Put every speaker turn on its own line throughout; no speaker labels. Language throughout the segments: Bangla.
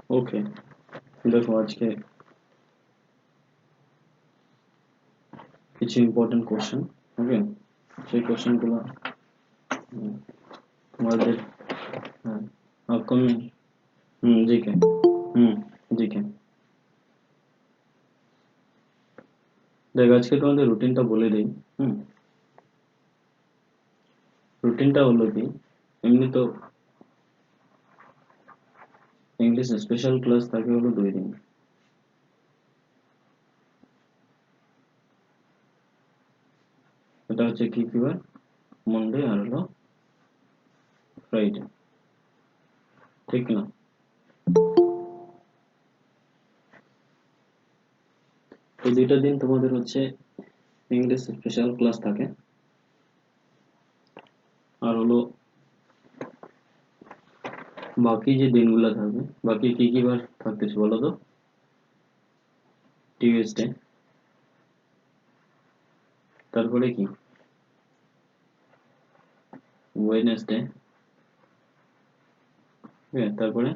ওকে, দেখো আজকে কিছু ইম্পর্টেন্ট কোশ্চেন। ওকে, সেই কোশ্চেনগুলো তোমাদের হ্যাঁ আপকামিং জিকে জিকে। দেখ আজকে তোমাদের রুটিনটা বলে দিই। হুম রুটিনটা হলো কি, এমনি তো ইংলিশ স্পেশাল ক্লাস থাকে হলো 2 দিন। এটা হচ্ছে কি বার, মন্ডে আর হলো ফ্রাইডে, ঠিক না? এই 2টা দিন তোমাদের হচ্ছে ইংলিশ স্পেশাল ক্লাস থাকে। আর হলো বাকি যে দিনগুলো থাকবে, বাকি কি বার থাকতেছে বলো তো? টিউসডে, তারপরে কি ওয়েডনেসডে, তারপরে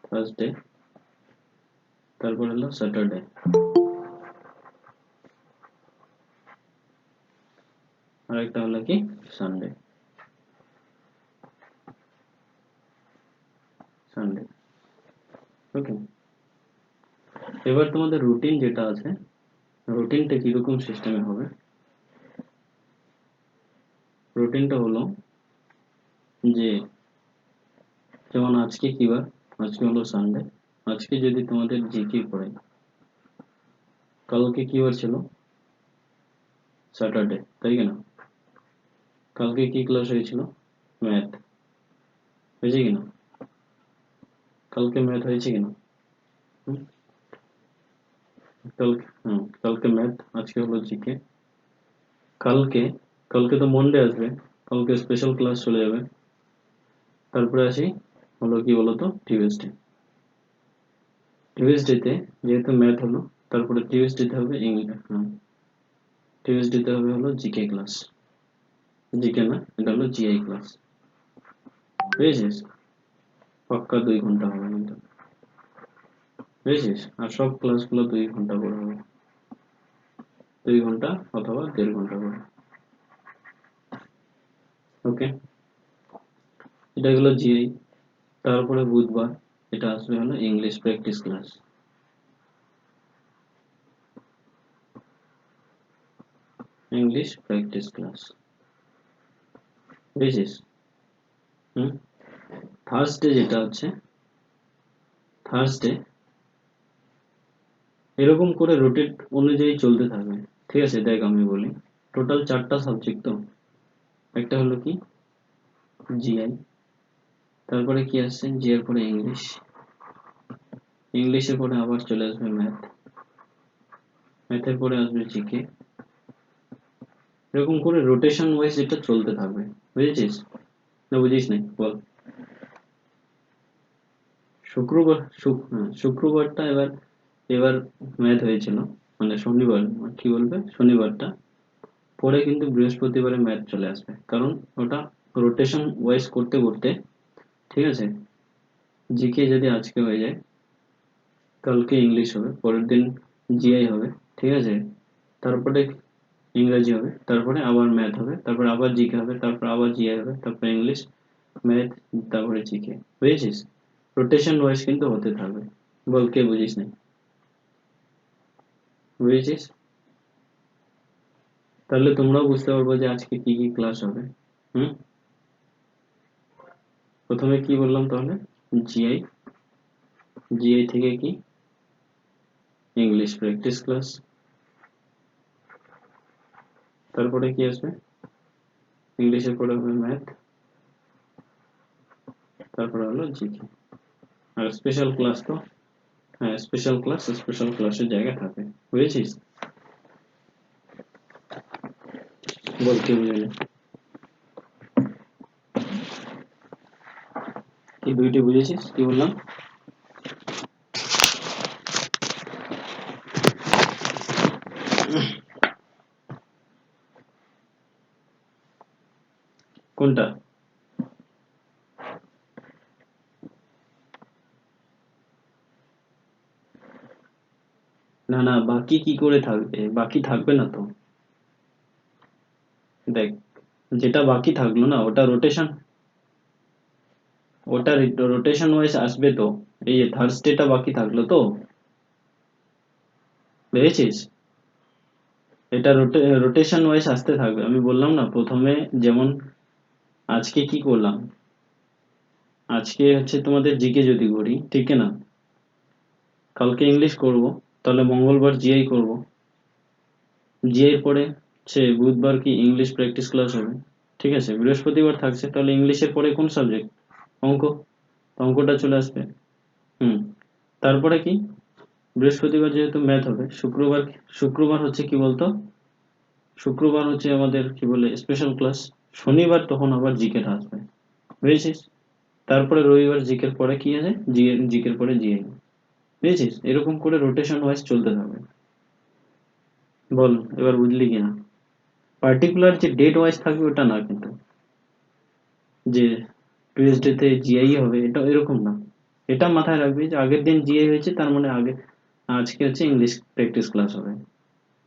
থার্সডে, তারপর হলো স্যাটারডে, আর একটা হলো কি সানডে। সানডে, ওকে। এবার তোমাদের রুটিন যেটা আছে, রুটিনটা কিরকম সিস্টেমে হবে? রুটিনটা হলো যে, যেমন আজকে কি বার, আজকে হলো সানডে। আজকে যদি তোমাদের জিকে পড়ে, কালকে কি বার ছিল? স্যাটারডে, তাই কি না? কালকে কি ক্লাস হয়েছিল? ম্যাথ, হয়েছে কিনা? কালকে ম্যাথ হয়েছে কিনা? হুম? কালকে ম্যাথ, আজকে হলো জিকে। কালকে কালকে তো মন্ডে আসবে, কালকে স্পেশাল ক্লাস চলে যাবে। তারপরে আসি হলো কি বলতো, টিউসডে। টিউসডেতে যেহেতু ম্যাথ হলো, তারপরে টিউসডেতে হবে ইংলিশ। টিউসডেতে হবে হলো জিকে ক্লাস। জিকে না, এটা হলো জিআই ক্লাস, বুঝেছিস? পাক্কা 2 ঘন্টা হবে কিন্তু, বুঝেছিস? আর সব ক্লাসগুলো 2 ঘন্টা করে হবে, 2 ঘন্টা অথবা 1.5 ঘন্টা করে। ওকে, এটা হলো জিআই। তারপরে বুধবার এটা আসবে হলো English practice class. English practice class, বুঝেছিস? হুম থার্সডে যেটা হচ্ছে, থার্সডে এরকম করে রোটেট অনুযায়ী চলতে থাকবে। ঠিক আছে, দেখ আমি বলি, টোটাল 4টা সাবজেক্ট তো। একটা হলো কি জিআই, তারপরে কি আসছে জি এর পরে ইংলিশ, ইংলিশের পরে আবার চলে আসবে ম্যাথ, ম্যাথের পরে আসবে জিকে। এরকম করে রোটেশন ওয়াইজ এটা চলতে থাকবে, বুঝেছিস না? বুঝিস নাই বল। শুক্রবার শুক্রবারটা এবার এবার ম্যাথ হয়েছিল, মানে শনিবার, কি বলবে, শনিবারটা পরে কিন্তু বৃহস্পতিবারে ম্যাথ চলে আসবে, কারণ ওটা রোটেশন ওয়াইজ করতে করতে, ঠিক আছে? জিকে যদি আজকে হয়ে যায়, কালকে ইংলিশ হবে, পরের দিন জিআই হবে, ঠিক আছে? তারপরে ইংরাজি হবে, তারপরে আবার ম্যাথ হবে, তারপরে আবার জিকে হবে, তারপর আবার জিআই হবে, তারপরে ইংলিশ, ম্যাথ, তারপরে জিকে, বুঝেছিস? রোটেশন ওয়াইজ কিন্তু হতে থাকবে। বল, কে বুঝিস না? বুঝেছিস? তাহলে তোমরাও বুঝতে পারবো যে আজকে কি কি ক্লাস হবে। হুম প্রথমে কি বললাম তাহলে? জিআই, জিআই থেকে কি ইংলিশ প্র্যাকটিস ক্লাস, তারপরে কি আসবে? ইংলিশের পরে হবে ম্যাথ, তারপরে হলো জিকে। আর স্পেশাল ক্লাস তো, হ্যাঁ স্পেশাল ক্লাস, স্পেশাল ক্লাসের জায়গা থাকে, বুঝেছিস? বল, কি বুঝলি? কি দুইটি বুঝেছিস, কি বললাম? কোনটা? না না, বাকি কি করে থাকবে? বাকি থাকবে না তো। দেখ, যেটা বাকি থাকলো না ওটা রোটেশন, ওটা রোটেশন ওয়াইজ আসবে তো। এই যে থার্সডেটা বাকি থাকলো তো, বুঝেছিস? এটা রোটেশন ওয়াইজ আসতে থাকবে। আমি বললাম না প্রথমে, যেমন আজকে কি করলাম, আজকে হচ্ছে তোমাদের জিকে যদি করি, ঠিক না? কালকে ইংলিশ করব, তাহলে মঙ্গলবার জিআই করব, জিআই পরে সে বুধবার কি ইংলিশ প্র্যাকটিস ক্লাস হবে, ঠিক আছে? বৃহস্পতিবার থাকছে, তাহলে ইংলিশের পরে কোন সাবজেক্ট? অঙ্ক। অঙ্কটা চলে আসবে। হুম। তারপরে কি, বৃহস্পতিবার যেহেতু ম্যাথ হবে, শুক্রবার, শুক্রবার হচ্ছে কি বলতো, শুক্রবার হচ্ছে আমাদের কি বলে স্পেশাল ক্লাস। শনিবার তখন আবার জিকেটা আসবে, বুঝেছিস? তারপরে রবিবার জিকের পরে কি আছে, জিকের পরে জিআই, বুঝেছিস? এরকম করে রোটেশন ওয়াইজ চলতে থাকবে। বল এবার বুঝলি কিনা? পার্টিকুলার যে ডেট ওয়াইজ থাকবে ওটা না কিন্তু, যে টুয়েসডে তে জিআই হবে, এটা এরকম না। এটা মাথায় রাখবি যে আগের দিন জিআই হয়েছে, তার মানে আগে, আজকে হচ্ছে ইংলিশ প্র্যাকটিস ক্লাস হবে,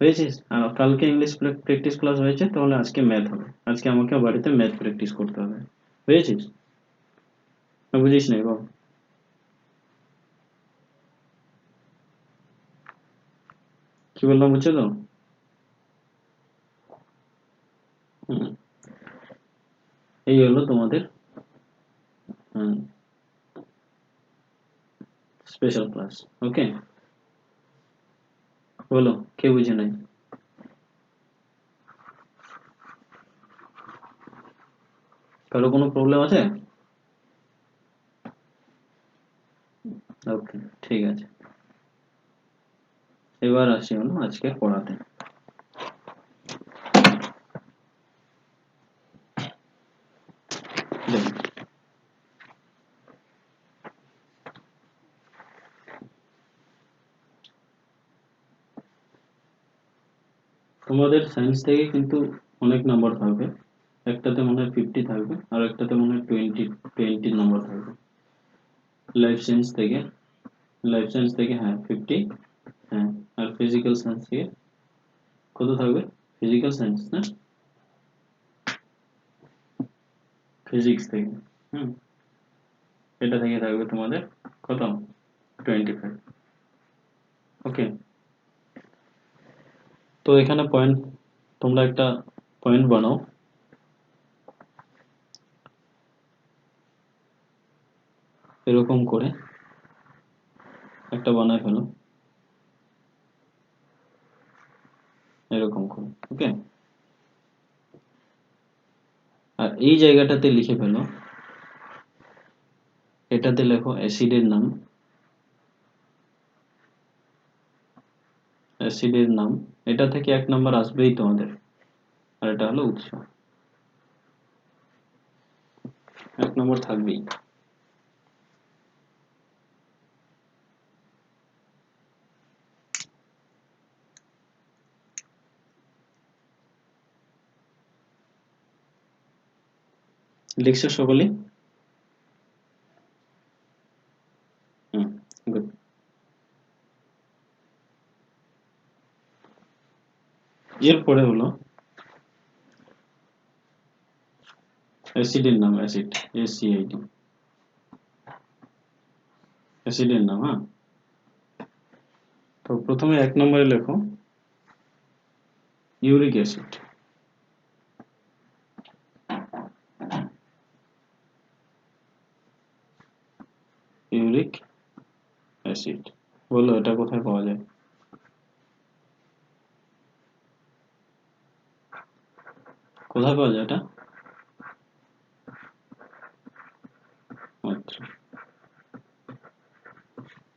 বুঝেছিস? আর কালকে ইংলিশ প্র্যাকটিস ক্লাস হয়েছে, তাহলে আজকে ম্যাথ হবে, আজকে আমাকে বাড়িতে ম্যাথ প্র্যাকটিস করতে হবে, বুঝেছিস? না বুঝিস না বল? কি বললাম বুঝছো তো? হুম, এই হলো তোমাদের স্পেশাল ক্লাস। ওকে, বলো, কে বুঝে নাই? কারো কোনো প্রবলেম আছে? ওকে, ঠিক আছে। এবার আসি হলো আজকের পড়াতে। দেখো, তোমাদের সায়েন্স থেকে কিন্তু অনেক নাম্বার থাকবে। একটাতে মনে হয় 50 থাকবে, আর একটাতে মনে হয় 20 নাম্বার থাকবে। লাইফ সায়েন্স থেকে, লাইফ সায়েন্স থেকে হ্যাঁ 50। হ্যাঁ, আর ফিজিক্যাল সায়েন্স থেকে কত থাকবে? ফিজিক্যাল সায়েন্স না, ফিজিক্স থেকে। হুম, এটা থেকে থাকবে তোমাদের কত? 25। ওকে, তো এখানে পয়েন্ট, তোমরা একটা পয়েন্ট বানাও, এরকম করে একটা বানায় ফেলো, এরকম করে। ওকে, আর এই জায়গাটাতে লিখে ফেলো, এটাতে লেখো অ্যাসিডের নাম, অ্যাসিডের নাম। এটা থেকে 1 নাম্বার আসবেই তোমাদের, আর এটা হলো উৎস, 1 নাম্বার থাকবেই। লিখছো সকলে? হুম, গুড। এরপরে হলো অ্যাসিডের নাম, অ্যাসিড, ACID, অ্যাসিডের নাম। হ্যাঁ, তো প্রথমে 1 নম্বরে লেখো ইউরিক অ্যাসিড, ইউরিক অ্যাসিড। বলো এটা কোথায় পাওয়া যায়? কোথায় পাওয়া যায় এটা? মূত্রে।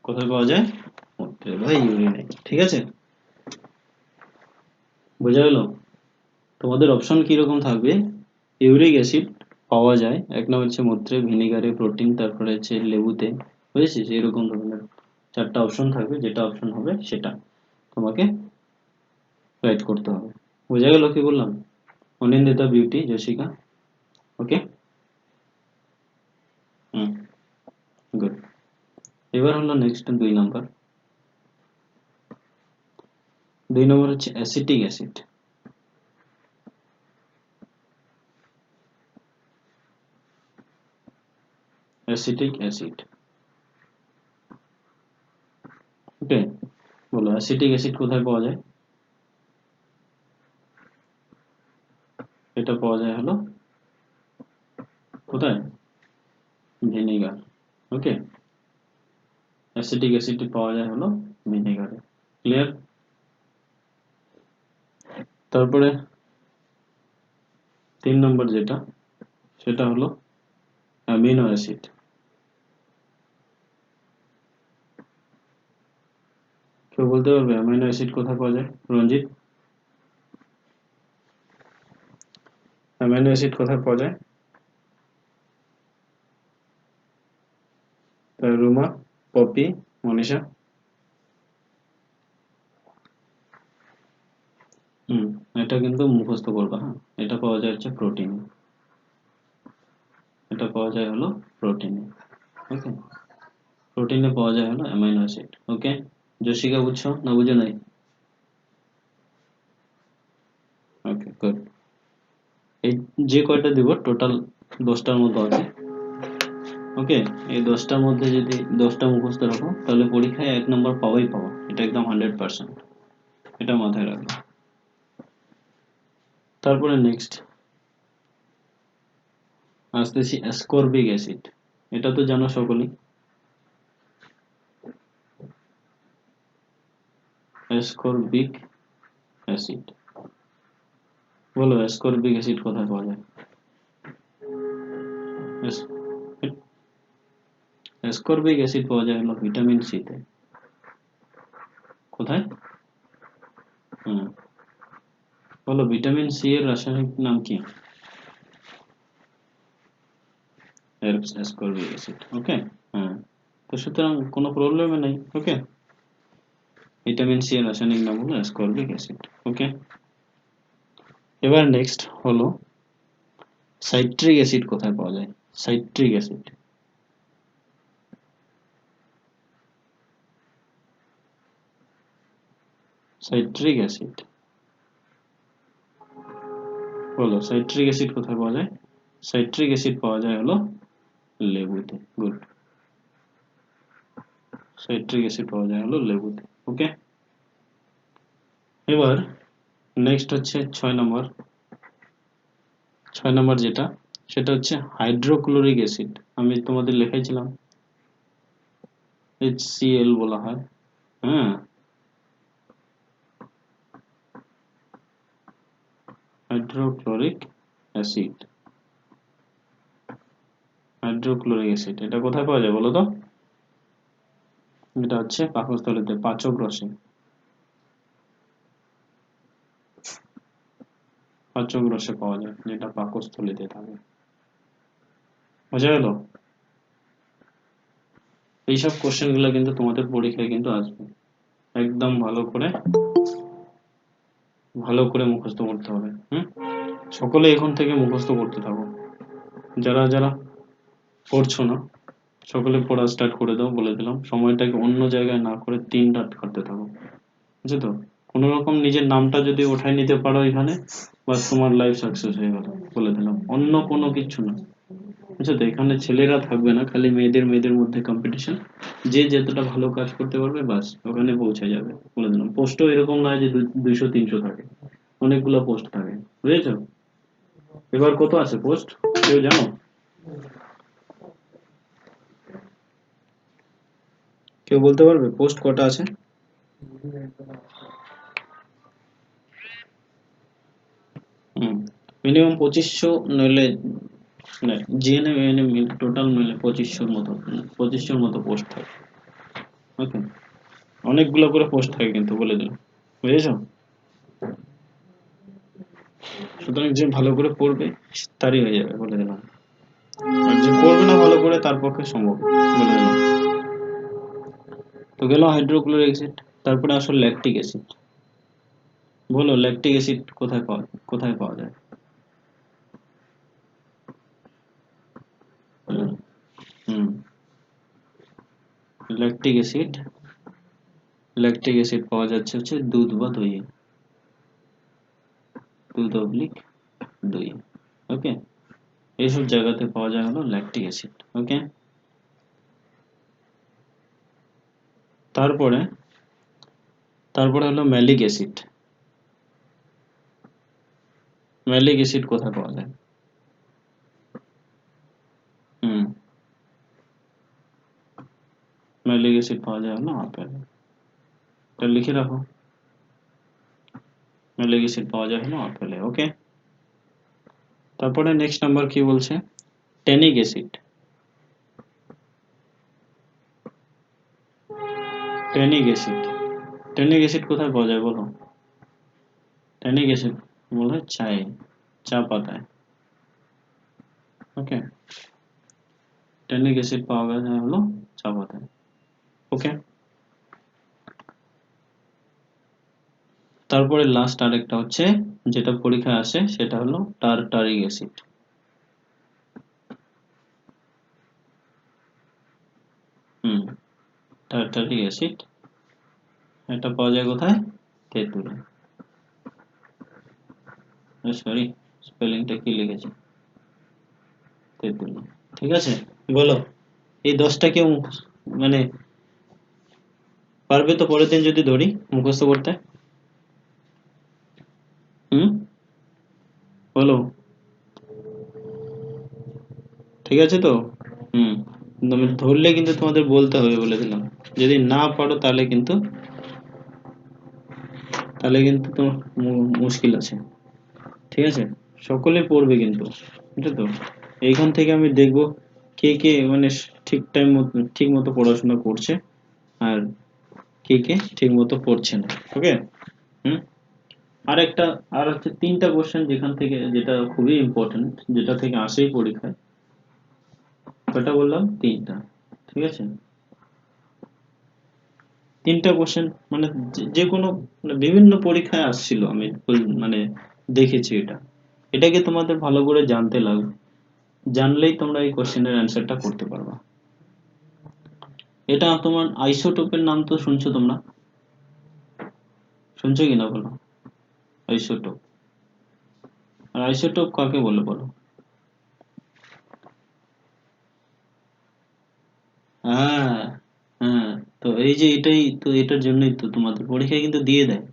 কোথায় পাওয়া যায়? মূত্রে বা ইউরিনে, ঠিক আছে? বোঝা গেল? তোমাদের অপশন কিরকম থাকবে? ইউরিক অ্যাসিড পাওয়া যায় 1 নম্বর হচ্ছে মূত্রে, ভিনেগারে, প্রোটিন, তারপরে হচ্ছে লেবুতে, বুঝেছিস? এরকম ধরনের 4টা অপশন থাকবে, যেটা অপশন হবে সেটা তোমাকে রাইট করতে হবে। বোঝা গেল কি বললাম? অনিন্দিতা, বিউটি, জশিকা। ওকে, হুম, গুড। এবার হলো নেক্সট 2 নাম্বার। 2 নম্বর হচ্ছে অ্যাসিটিক অ্যাসিড। অ্যাসিটিক অ্যাসিড, ওকে। বলো অ্যাসিটিক অ্যাসিড কোথায় পাওয়া যায়? এটা পাওয়া যায় হলো কোথায়? ভিনেগার, ওকে। অ্যাসিটিক অ্যাসিড পাওয়া যায় হলো ভিনেগারে, ক্লিয়ার? তারপরে 3 নম্বর যেটা, সেটা হলো অ্যামিনো অ্যাসিড। কেউ বলতে পারবে অ্যামিনো অ্যাসিড কোথায় পাওয়া যায়? রঞ্জিত, অ্যামিনো অ্যাসিড কোথায় পাওয়া যায়? রুমা, পপি, মনীষা? এটা কিন্তু মুখস্থ করবা, হ্যাঁ। এটা পাওয়া যায় হচ্ছে প্রোটিন, এটা পাওয়া যায় হলো প্রোটিনে, ওকে। প্রোটিনে পাওয়া যায় হলো অ্যামাইনো অ্যাসিড, ওকে। জসিকা বুঝছো না বুঝো নাই? ওকে, গুড। এই যে কয়টা দিব টোটাল 10টার মতো আছে, ওকে। এই 10টার মধ্যে যদি 10টা মুখস্থ রাখো তাহলে পরীক্ষায় 1 নম্বর পাওয়াই পাওয়া, এটা একদম 100%, এটা মাথায় রাখো। তারপরে নেক্সট আসতেছি অ্যাসকর্বিক অ্যাসিড। এটা তো জানো সকলেই, অ্যাসকর্বিক অ্যাসিড। বলো অ্যাসকর্বিক অ্যাসিড কোথায় পাওয়া যায়? অ্যাসকর্বিক অ্যাসিড পাওয়া যায় হলো ভিটামিন সি তে। কোথায়? হুম, বলো ভিটামিন সি এর রাসায়নিক নাম কি? অ্যাসকর্বিক অ্যাসিড, ওকে। হ্যাঁ, তো সুতরাং কোনো প্রবলেম নেই, ওকে। ভিটামিন সি এর রাসায়নিক নাম হলো অ্যাসকর্বিক অ্যাসিড, ওকে। এবার নেক্সট হলো সাইট্রিক অ্যাসিড কোথায় পাওয়া যায়? সাইট্রিক অ্যাসিড, সাইট্রিক অ্যাসিড, বলো সাইট্রিক অ্যাসিড কোথায় পাওয়া যায়? সাইট্রিক অ্যাসিড পাওয়া যায় হলো লেবুতে, গুড। সাইট্রিক অ্যাসিড পাওয়া যায় হলো লেবুতে, ওকে। এবার নেক্সট হচ্ছে 6 নম্বর। 6 নম্বর যেটা, সেটা হচ্ছে হাইড্রোক্লোরিক অ্যাসিড। আমি তোমাদের লিখেছিলাম HCl বলা হয়, হ্যাঁ। হাইড্রোক্লোরিক অ্যাসিড, হাইড্রোক্লোরিক অ্যাসিড এটা কোথায় পাওয়া যায় বলো তো? এটা হচ্ছে পাকস্থলীতে, পাচক রসে, পাচক রসে পাওয়া যায়, যেটা পাকস্থলীতে থাকে। বোঝা গেল? এইসব কোশ্চেন গুলো কিন্তু তোমাদের পরীক্ষায় কিন্তু আসবে, একদম ভালো করে মুখস্থ করতে হবে, সকলে এখন থেকে মুখস্থ করতে থাকো। যারা যারা পড়ছো না সকলে পড়া স্টার্ট করে দাও, বলে দিলাম। সময়টাকে অন্য জায়গায় না করে 3 রাত করতে থাকো, বুঝছো তো? কোন রকম নিজের নামটা যদি ওঠাই নিতে পারো এখানে, বাস তোমার লাইফ সাকসেস হয়ে গেল, বলে দিলাম। অন্য কোনো কিছু না, বুঝছো তো? এখানে ছেলেরা থাকবে না, খালি মেয়েদের মেয়েদের মধ্যে কম্পিটিশন। যে যতটা ভালো কাজ করতে পারবে বাস ওখানে পৌঁছে যাবে, বলে দিলাম। পোস্টও এরকম নয় যে 200-300 থাকে, অনেকগুলো পোস্ট থাকে, বুঝেছো? এবার কত আছে পোস্ট কেউ জানো? কেউ বলতে পারবে পোস্ট কটা আছে? মিনিমাম 2500, নইলে জিএনএম এএনএম টোটাল মিলে 2500-র মতো পোস্ট থাকে, ওকে। অনেকগুলো করে পোস্ট থাকে কিন্তু, বলে দিলাম, বুঝেছো? সুতরাং যে ভালো করে পড়বে তারই হয়ে যাবে, বলে দিলাম। আর যে পড়বে না ভালো করে তার পক্ষে সম্ভব না, বলে দিলাম। তো গেল হাইড্রোক্লোরিক অ্যাসিড, তারপরে আসল ল্যাকটিক অ্যাসিড। বলো ল্যাকটিক অ্যাসিড কোথায় পাওয়া যায়? হুম, ল্যাকটিক অ্যাসিড ল্যাকটিক অ্যাসিড পাওয়া যাচ্ছে হচ্ছে দুধ বা দইয়ে, দুধ অবলিক দই। ওকে, এইসব জায়গাতে পাওয়া যায় হলো ল্যাকটিক অ্যাসিড। ওকে, তারপরে তারপরে হলো ম্যালিক অ্যাসিড। ম্যালিক অ্যাসিড কোথায় পাওয়া যায়? ম্যালিক অ্যাসিড পাওয়া যায় হলো আপেল, এটা লিখে রাখো, ম্যালিক অ্যাসিড পাওয়া যায় হলো আপেলে। ওকে, তারপরে নেক্সট নাম্বার কি বলছে? Tannic acid. Tannic acid, tannic acid কোথায় পাওয়া যায় বলো? ট্যানিক অ্যাসিড বলা হয় চায়ে, চা পাতায়। ওকে, ট্যানিক অ্যাসিড পাওয়া যায় হলো চা পাতায়। ওকে, তারপরে লাস্ট আরেকটা হচ্ছে যেটা পরীক্ষায় আসে, সেটা হলো টারটারিক অ্যাসিড। টারটারিক অ্যাসিড, এটা পাওয়া যায় কোথায়? তেঁতুলে। সরি, স্পেলিংটা কি লিখেছি, তেঁতুলে। ঠিক আছে, বলো এই 10টা কেউ মানে পারবে তো পরের দিন যদি ধরি মুখস্থ করতে? বলো, ঠিক আছে তো? হুম, তুমি ধরলে কিন্তু তোমাদের বলতে হবে, বলে দিলাম। যদি না পারো তাহলে কিন্তু তো মুশকিল আছে। ঠিক আছে, সকলে পড়বে কিন্তু, বুঝছো তো? এইখান থেকে আমি দেখবো কে কে মানে ঠিক মতো পড়াশোনা করছে, আর কে কে ঠিক মতো পড়ছে না। ওকে, হুম, আর হচ্ছে 3টা কোশ্চেন যেখান থেকে, যেটা খুবই ইম্পর্টেন্ট, যেটা থেকে আসেই পরীক্ষায়। কটা বললাম? 3টা। ঠিক আছে, 3টা কোশ্চেন মানে যে কোনো মানে বিভিন্ন পরীক্ষায় আসছিল, আমি মানে দেখেছি এটা। এটাকে তোমাদের ভালো করে জানতে লাগবে, জানলেই তোমরা এই কোশ্চেনের অ্যান্সারটা করতে পারবা। এটা তোমার আইসোটোপের নাম তো শুনছো তোমরা, শুনছো কিনা বলো? আইসোটোপ, আর আইসোটোপ কাকে বলে বলো? হ্যাঁ, হ্যাঁ, তো এই যে এটাই তো, এটার জন্যই তো তোমাদের পরীক্ষায় কিন্তু দিয়ে দেয়,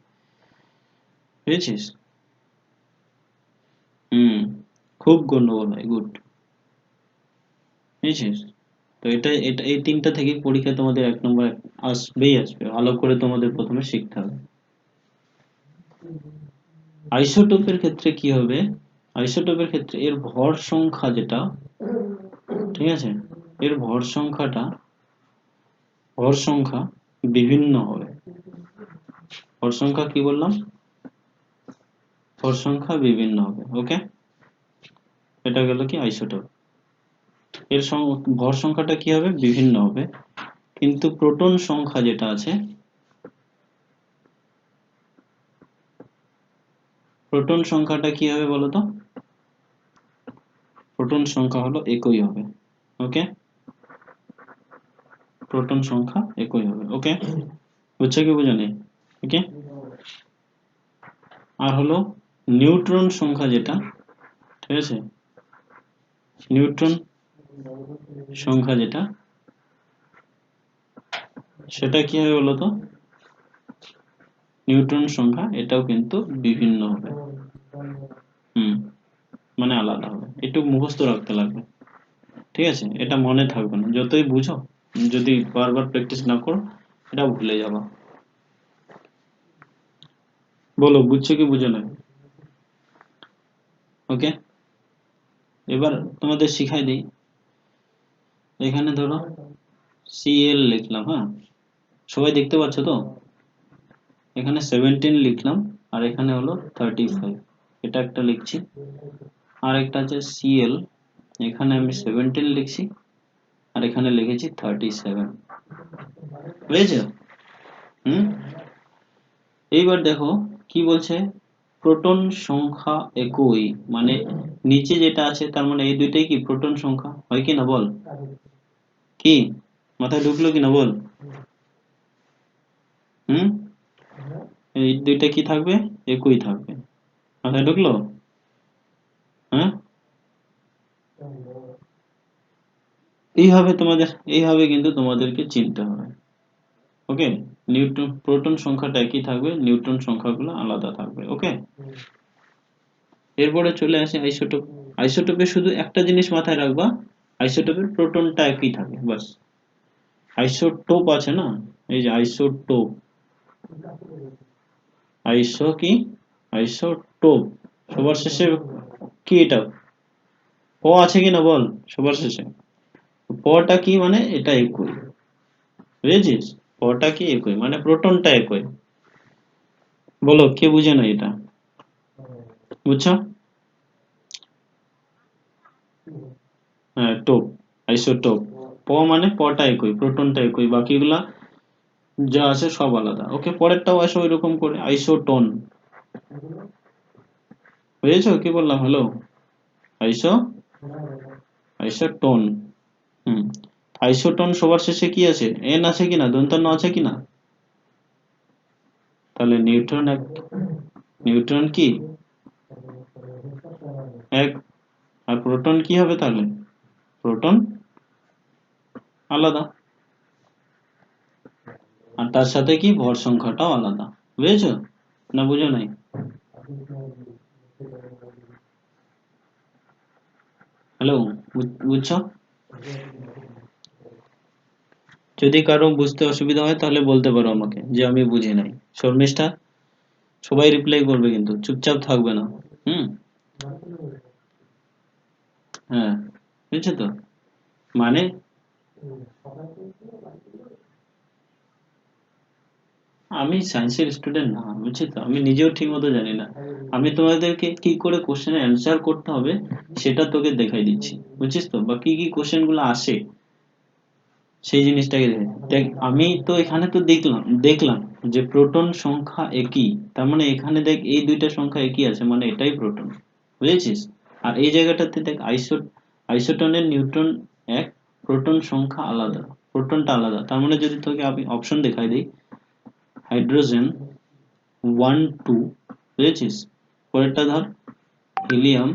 বুঝেছিস? হুম, খুব গন্ডগোল হয়, গুড, বুঝেছিস? তো এটা এই 3টা থেকে পরীক্ষায় তোমাদের 1 নম্বর আসবেই আসবে, ভালো করে তোমাদের প্রথমে শিখতে হবে। আইসোটোপের ক্ষেত্রে কি হবে? আইসোটোপের ক্ষেত্রে এর ভর সংখ্যা যেটা, ঠিক আছে, এর ভর সংখ্যা বিভিন্ন হবে। ভর সংখ্যা কি বললাম? ভর সংখ্যা বিভিন্ন হবে। ওকে, এটা গেল কি আইসোটোপ। এর ভর সংখ্যাটা কি হবে? বিভিন্ন হবে, কিন্তু প্রোটন সংখ্যা যেটা আছে, প্রোটন সংখ্যাটা কি হবে বলতো? প্রোটন সংখ্যা হলো একই হবে। ওকে, প্রোটন সংখ্যা একই হবে। ওকে, বুঝছো কি বুঝো নি? ওকে, আর হলো নিউট্রন সংখ্যা যেটা, ঠিক আছে, নিউট্রন সংখ্যা যেটা, সেটা কি হবে বলতো? নিউট্রন সংখ্যা এটাও কিন্তু বিভিন্ন হবে। মানে আলাদা হবে, একটু মুখস্থ রাখতে লাগবে। ঠিক আছে, এটা মনে থাকবে না যতই বুঝো, যদি বারবার প্র্যাকটিস না করো এটা ভুলে যাবা। বলো বুঝছো কি বুঝো না? ওকে, এবার তোমাদের শিখাই দিই। এখানে ধরো Cl লিখলাম, হ্যাঁ, সবাই দেখতে পাচ্ছ তো? এখানে 17 লিখলাম, আর এখানে হলো 35, এটা একটা লিখছি। আর একটা আছে Cl, এখানে আমি 17 লিখছি, আর এখানে লিখেছি 37। বুঝেছো? হুম, এইবার দেখো কি বলছে, প্রোটন সংখ্যা একই, মানে নিচে যেটা আছে তার মানে এই দুইটাই কি প্রোটন সংখ্যা, হয় কি না বল? কি মাথায় ঢুকলো কিনা বল? হুম, এই দুইটা কি থাকবে, একই থাকবে। মাথায় ঢুকলো? হ্যাঁ, এইভাবে কিন্তু তোমাদেরকে চিনতে হবে। ওকে, নিউট্রন প্রোটন সংখ্যাটা একই থাকবে, নিউট্রন সংখ্যাগুলো আলাদা থাকবে। ওকে, এরপরে চলে আসে আইসোটোপ। আইসোটোপে শুধু একটা জিনিস মাথায় রাখবা, আইসোটোপের প্রোটনটা একই থাকে বাস। আইসোটোপ আছে না, এই যে আইসোটোপ, আইসো কি, আইসোটোপ, সবার শেষে কি এটা প আছে কিনা বল, সবার শেষে পটা কি মানে এটা একই, বুঝেছিস? পটা কি একই মানে প্রোটনটা একই। বলো কে বুঝে না এটা, বুঝছো? হ্যাঁ, টোপ, আইসোটোপ। প মানে পটা একই, প্রোটনটা একই, বাকিগুলা যা আছে সব আলাদা। ওকে, পরেরটাও আসে ওই রকম করে, আইসোটোন। বুঝেছো কি বললাম? হ্যালো, আইসো, আইসোটোন। হুম, আইসোটোন সবার শেষে কি আছে, এন আছে কিনা, দন্তান্ন আছে কিনা? তাহলে নিউট্রন এক, নিউট্রন কি এক, আর প্রোটন কি হবে তাহলে, প্রোটন আলাদা। আর তার সাথে কি ভর সংখ্যাটাও আলাদা। বুঝেছো না বুঝো নাই? হ্যালো, বুঝছো? যদি কারো বুঝতে অসুবিধা হয় তাহলে বলতে পারো আমাকে যে আমি বুঝি নাই। শর্মিষ্ঠা, সবাই রিপ্লাই করবে কিন্তু, চুপচাপ থাকবে না। হুম, হ্যাঁ, বুঝছো তো? মানে আমি সায়েন্সের স্টুডেন্ট না, বুঝছি তো, আমি নিজেও ঠিক মতো জানি না। আমি তোমাদেরকে কি করে কোশ্চেনের অ্যান্সার করতে হবে সেটা তোকে দেখাই দিচ্ছি, বুঝছিস তো, বা কি কি কোশ্চেন গুলো আসে সেই জিনিসটাকে দেখাই। দেখ, আমি তো এখানে তো দেখলাম দেখলাম যে প্রোটন সংখ্যা একই, তার মানে এখানে দেখ এই দুইটা সংখ্যা একই আছে, মানে এটাই প্রোটন, বুঝেছিস? আর এই জায়গাটাতে দেখ আইসোটনের নিউট্রন এক, প্রোটন সংখ্যা আলাদা, প্রোটনটা আলাদা, তার মানে যদি তোকে আমি অপশন দেখাই দিই, হাইড্রোজেন 1 2, বুঝেছিস? পরেরটা ধর হিলিয়াম,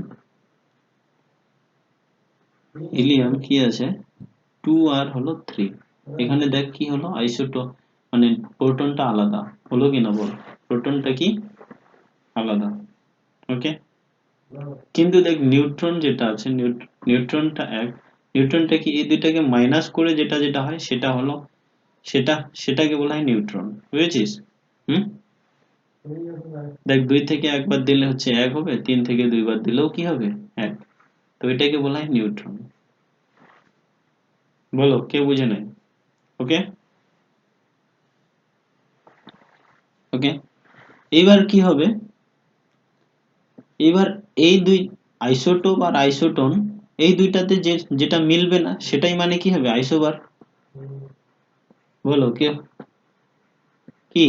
হিলিয়াম কি আছে 2 আর হলো 3। এখানে দেখ কি হলো, আইসোটো মানে প্রোটনটা আলাদা হলো কিনা বল, প্রোটনটা কি আলাদা। ওকে, কিন্তু দেখ নিউট্রন যেটা আছে, নিউট্রনটা এক, নিউট্রনটা কি এই দুইটাকে মাইনাস করে যেটা যেটা হয় সেটা হলো, সেটা সেটাকে বলা হয় নিউট্রন, বুঝেছিস? হুম, দেখ 2 থেকে একবার দিলে হচ্ছে এক হবে, 3 থেকে 2 বার দিলেও কি হবে, এক। তো এটাকে বলা হয় নিউট্রন। বলো কে বুঝে নাই? ওকে, ওকে, এইবার কি হবে, এইবার এই দুই আইসোটোপ আর আইসোটোন, এই দুইটাতে যে যেটা মিলবে না সেটাই মানে কি হবে, আইসোবার। বলো কে, কি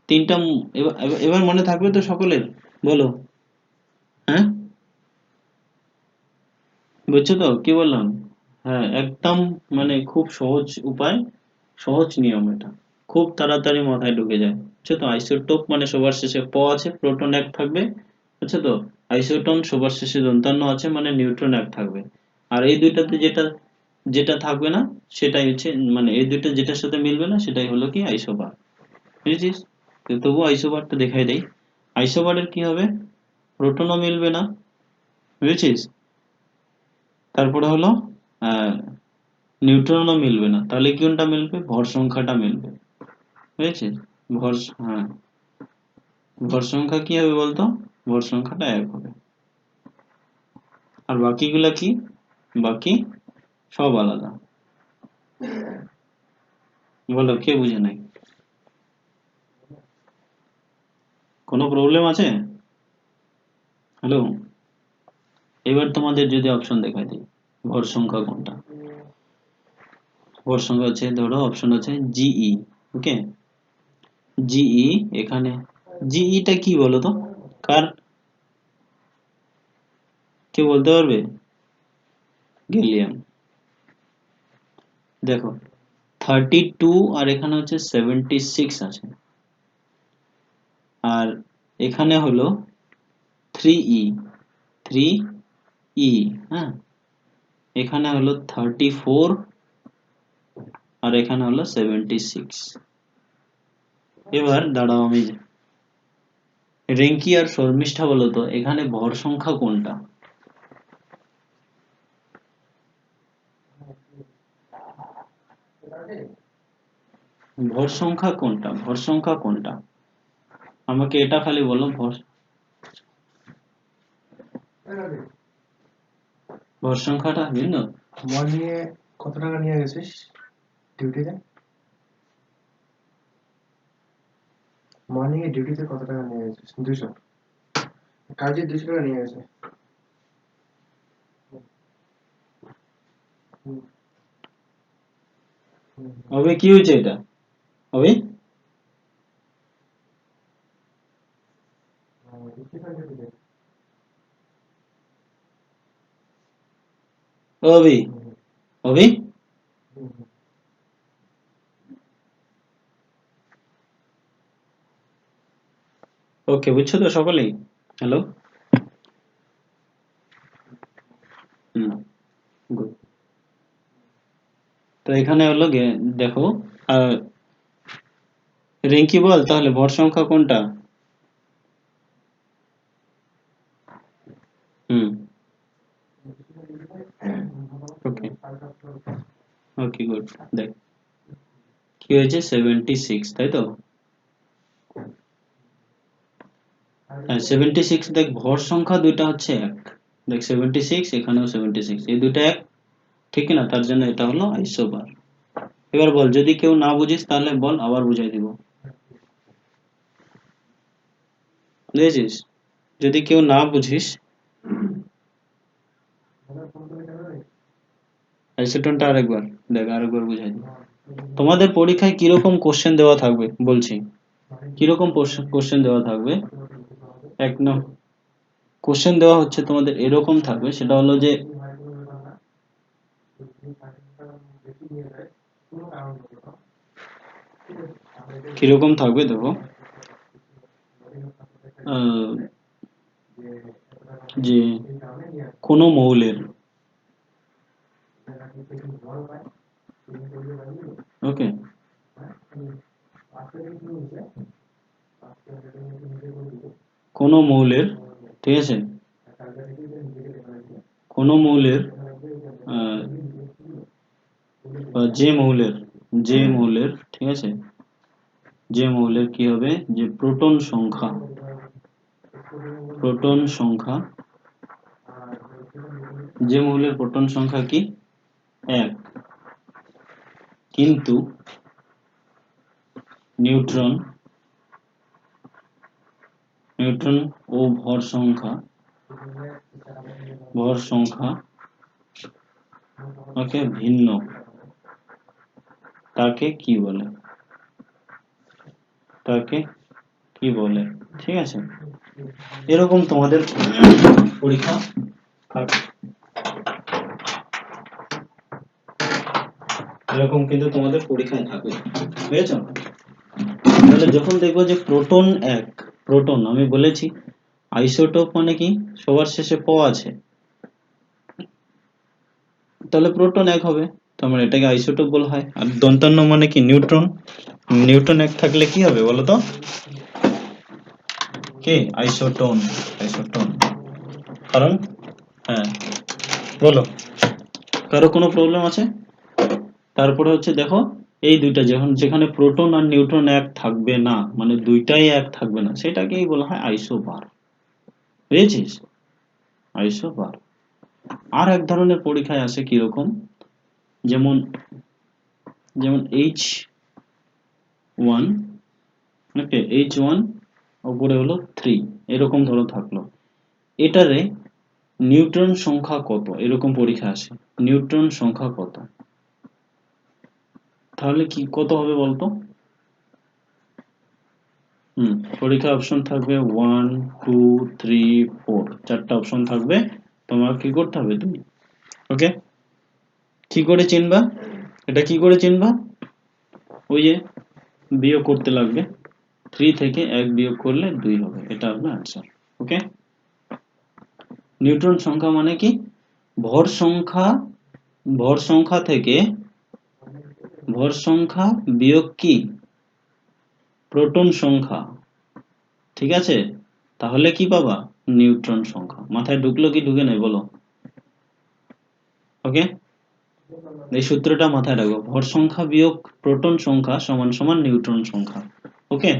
তিনটা এবার এবার মনে থাকবে তো সকলের? বলো, হ্যাঁ, বুঝছো তো কি বললাম? হ্যাঁ, একদম মানে খুব সহজ উপায়, সহজ নিয়ম এটা, খুব তাড়াতাড়ি মাথায় ঢুকে যায়। বুঝছো তো, আইসোটোপ মানে সবার শেষে প আছে, প্রোটন এক থাকবে। বুঝছো তো, আইসোটন সবার শেষে দন্তান্ন আছে মানে নিউট্রন এক থাকবে। আর এই দুইটাতে যেটা যেটা থাকবে না সেটাই হচ্ছে, মানে এই দুইটা যেটার সাথে মিলবে না সেটাই হলো কি আইসোবার। বুঝেছিস? তো তবুও আইসোবারটা দেখাই দেই। আইসোবারের কি হবে, প্রোটনও মিলবে না, বুঝেছিস? তারপরে হলো আহ নিউট্রনও মিলবে না, তাহলে কোনটা মিলবে, ভর সংখ্যাটা মিলবে, বুঝেছিস? ভর, হ্যাঁ, ভর সংখ্যা কি হবে বলতো, ভর সংখ্যাটা এক হবে। আর বাকিগুলা কি, বাকি সব আলাদা। বলো কে বুঝে নাই? কোনো প্রবলেম আছে? হ্যালো, এবার তোমাদের যদি অপশন দেখাই দিই, ভর সংখ্যা কোনটা, ভর সংখ্যা আছে, ধরো অপশন আছে জিই। ওকে, জিই, এখানে জিইটা কি বলো তো, কার, কে বলতে পারবে? গ্যালিয়াম। দেখো 32 আর এখানে হচ্ছে 76 আছে, আর এখানে হলো 3e 3e, হ্যাঁ, এখানে হলো 34 আর এখানে হলো 76। এবার দাঁড়াও, আমি রিঙ্কি আর শর্মিষ্ঠা বলো তো এখানে ভর সংখ্যা কোনটা? ভর সংখ্যা কোনটা? ভর সংখ্যা কোনটা? আমাকে এটা খালি বলো, ভর সংখ্যাটা ভিন্ন।
মর্নিংয়ে কত টাকা নিয়ে গেছিস ডিউটিতে? মর্নিংয়ে ডিউটিতে কত টাকা নিয়ে গেছিস? 200 কাজে 200 টাকা নিয়ে গেছে।
হবে কি হয়েছে এটা? হবে হবে হবে ওকে, বুঝছো তো সকলেই? Hello, good. তো এখানে হলো দেখো, রিঙ্কি বল তাহলে ভর সংখ্যা কোনটা? ওকে ওকে, গুড। দেখ কি হয়েছে, 76, তাই তো? হ্যাঁ 76। দেখ ভর সংখ্যা দুইটা হচ্ছে এক, দেখ 76, এখানেও 76, এই দুইটা এক, ঠিক না? তার জন্য এটা হলো আইসোবার। এবার বল, যদি কেউ না বুঝিস তাহলে বল, আবার বুঝাই দিব, বুঝেছিস? যদি কেউ না বুঝিস, আইসোটোনটা আরেকবার দেখ, আরেকবার বুঝাই দিব। তোমাদের পরীক্ষায় কিরকম কোশ্চেন দেওয়া থাকবে বলছি, কিরকম কোশ্চেন দেওয়া থাকবে? এক নম্বর কোশ্চেন দেওয়া হচ্ছে তোমাদের এরকম থাকবে, সেটা হলো যে কিরকম থাকবে দেখো, যে কোনো মৌলের, ওকে, কোনো মৌলের, ঠিক আছে, কোনো মৌলের যে মৌলের, ঠিক আছে, যে মৌলের কি হবে, যে প্রোটন সংখ্যা, যে মৌলের প্রোটন সংখ্যা কি 1, কিন্তু নিউট্রন ও ভর সংখ্যা ওকে ভিন্ন, তাকে কি বলে? ঠিক আছে, এরকম তোমাদের পরীক্ষা থাকবে, এরকম কিন্তু তোমাদের পরীক্ষায় থাকবে, বুঝেছো? তাহলে যখন দেখবো যে প্রোটন এক, প্রোটন আমি বলেছি আইসোটোপ মানে কি, সবার শেষে প আছে, তাহলে প্রোটন এক হবে, তার মানে এটাকে আইসোটোপ বলা হয়। আর দন্তান্ন মানে কি, নিউট্রন এক থাকলে কি হবে বলো তো, কি আইসোটোন, কারণ, হ্যাঁ বলো, কারো কোনো প্রবলেম আছে? তারপরে হচ্ছে দেখো, এই দুইটা যেখানে প্রোটন আর নিউট্রন এক থাকবে না, মানে দুইটাই এক থাকবে না, সেটাকেই বলা হয় আইসোবার, বুঝেছিস? আইসোবার। আর এক ধরনের পরীক্ষায় আসে কিরকম, যেমন H1, ওকে, H1 উপরে হলো 3, এরকম ধরো থাকলো, এটারে নিউট্রন সংখ্যা কত, এরকম পরীক্ষা আসে, নিউট্রন সংখ্যা কত, তাহলে কি কত হবে বলতো? পরীক্ষা অপশন থাকবে 1, 2, 3, 4, চারটা অপশন থাকবে, তোমার কি করতে হবে তুমি, ওকে, কি করে চিনবা, এটা কি করে চিনবা? ওই যে বিয়োগ করতে লাগবে, 3 থেকে 1 বিয়োগ করলে 2 হবে, এটা হলো অ্যান্সার। ওকে, নিউট্রন সংখ্যা মানে কি, ভর সংখ্যা থেকে ভর সংখ্যা বিয়োগ কি, প্রোটন সংখ্যা, ঠিক আছে, তাহলে কি পাবা, নিউট্রন সংখ্যা। মাথায় ঢুকলো কি ঢুকে নাই বলো? ওকে, এই সূত্রটা মাথায় রাখো, ভর সংখ্যা বিয়োগ প্রোটন সংখ্যা সমান সমান নিউট্রন সংখ্যা। ওকে,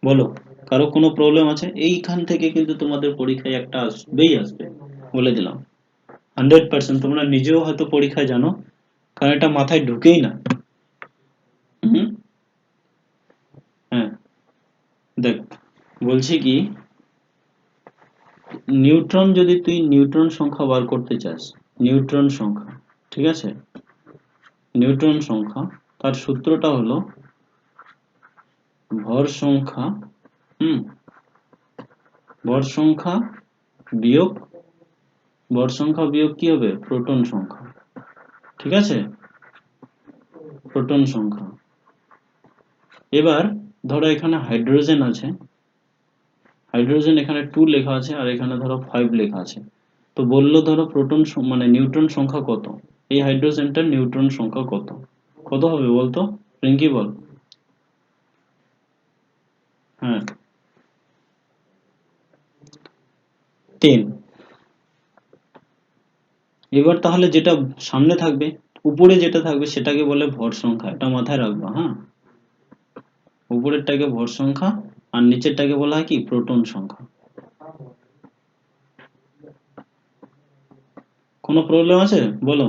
বলো, কারো কোনো প্রবলেম আছে? এইখান থেকে কিন্তু তোমাদের পরীক্ষায় একটা আসবেই আসবে, বলে দিলাম 100%। তোমরা নিজেও হয়তো পরীক্ষায় জানো, কারণ এটা মাথায় ঢুকেই না। হ্যাঁ, দেখ, বলছি কি, নিউট্রন, যদি তুই নিউট্রন সংখ্যা বার করতে চাস, নিউট্রন সংখ্যা, ঠিক আছে, নিউট্রন সংখ্যা, তার সূত্রটা হলো ভর সংখ্যা, ভর সংখ্যা বিয়োগ, ভর সংখ্যা বিয়োগ কি হবে, প্রোটন সংখ্যা, ঠিক আছে, প্রোটন সংখ্যা। এবার ধরো এখানে হাইড্রোজেন আছে, হাইড্রোজেন এখানে 2 লেখা আছে, আর এখানে ধরো 5 লেখা আছে। তো বললো ধরো প্রোটন মানে নিউট্রন সংখ্যা কত, এই হাইড্রোজেনটার নিউট্রন সংখ্যা কত, কত হবে বলতো, রিঙ্কি বল। হ্যাঁ, 10। এবার তাহলে যেটা সামনে থাকবে, উপরে যেটা থাকবে সেটাকে বলে ভর সংখ্যা, এটা মাথায় রাখবা। হ্যাঁ, উপরেরটাকে ভর সংখ্যা, আর নিচেরটাকে বলা হয় কি, প্রোটন সংখ্যা। কোনো প্রবলেম আছে বলো,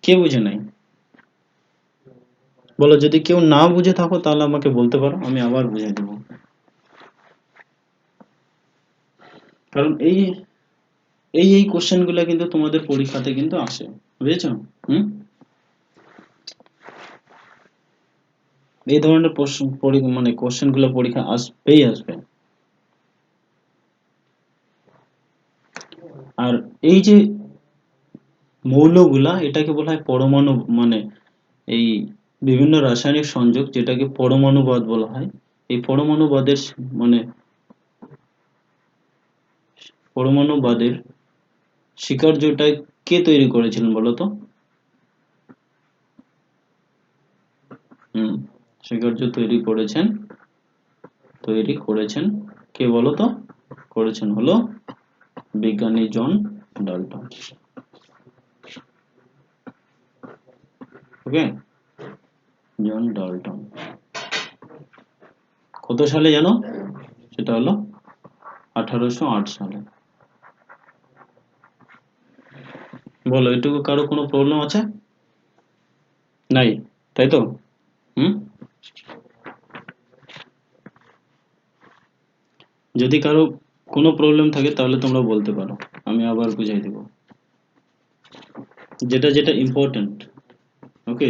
কে বুঝে নাই বলো, যদি কেউ না বুঝে থাকো তাহলে আমাকে বলতে পারো, আমি আবার বুঝিয়ে দেবো। কারণ এই কোশ্চেন গুলা কিন্তু তোমাদের পরীক্ষাতে কিন্তু আসে, বুঝেছো? এই ধরনের প্রশ্ন মানে কোশ্চেন গুলো পরীক্ষা আসবেই আসবে। আর এই যে মৌলগুলা, এটাকে বলা হয় পরমাণু, মানে এই বিভিন্ন রাসায়নিক সংযোগ, যেটাকে পরমাণুবাদ বলা হয়। এই পরমাণুবাদের মানে পরমাণুবাদের স্বীকার্যটা কে তৈরি করেছিলেন বলতো? স্বীকার্য তৈরি করেছেন কে বলতো? করেছেন হলো বিজ্ঞানী জন ডাল্টন। ওকে, জন ডাল্টন কত সালে জানো? সেটা হলো 1808 সালে। বলো, এটুকু কারো কোনো প্রবলেম আছে? নাই, তাই তো? যদি কারো কোনো প্রবলেম থাকে তাহলে তোমরা বলতে পারো, আমি আবার বুঝাই দেব যেটা যেটা ইম্পর্টেন্ট। ওকে,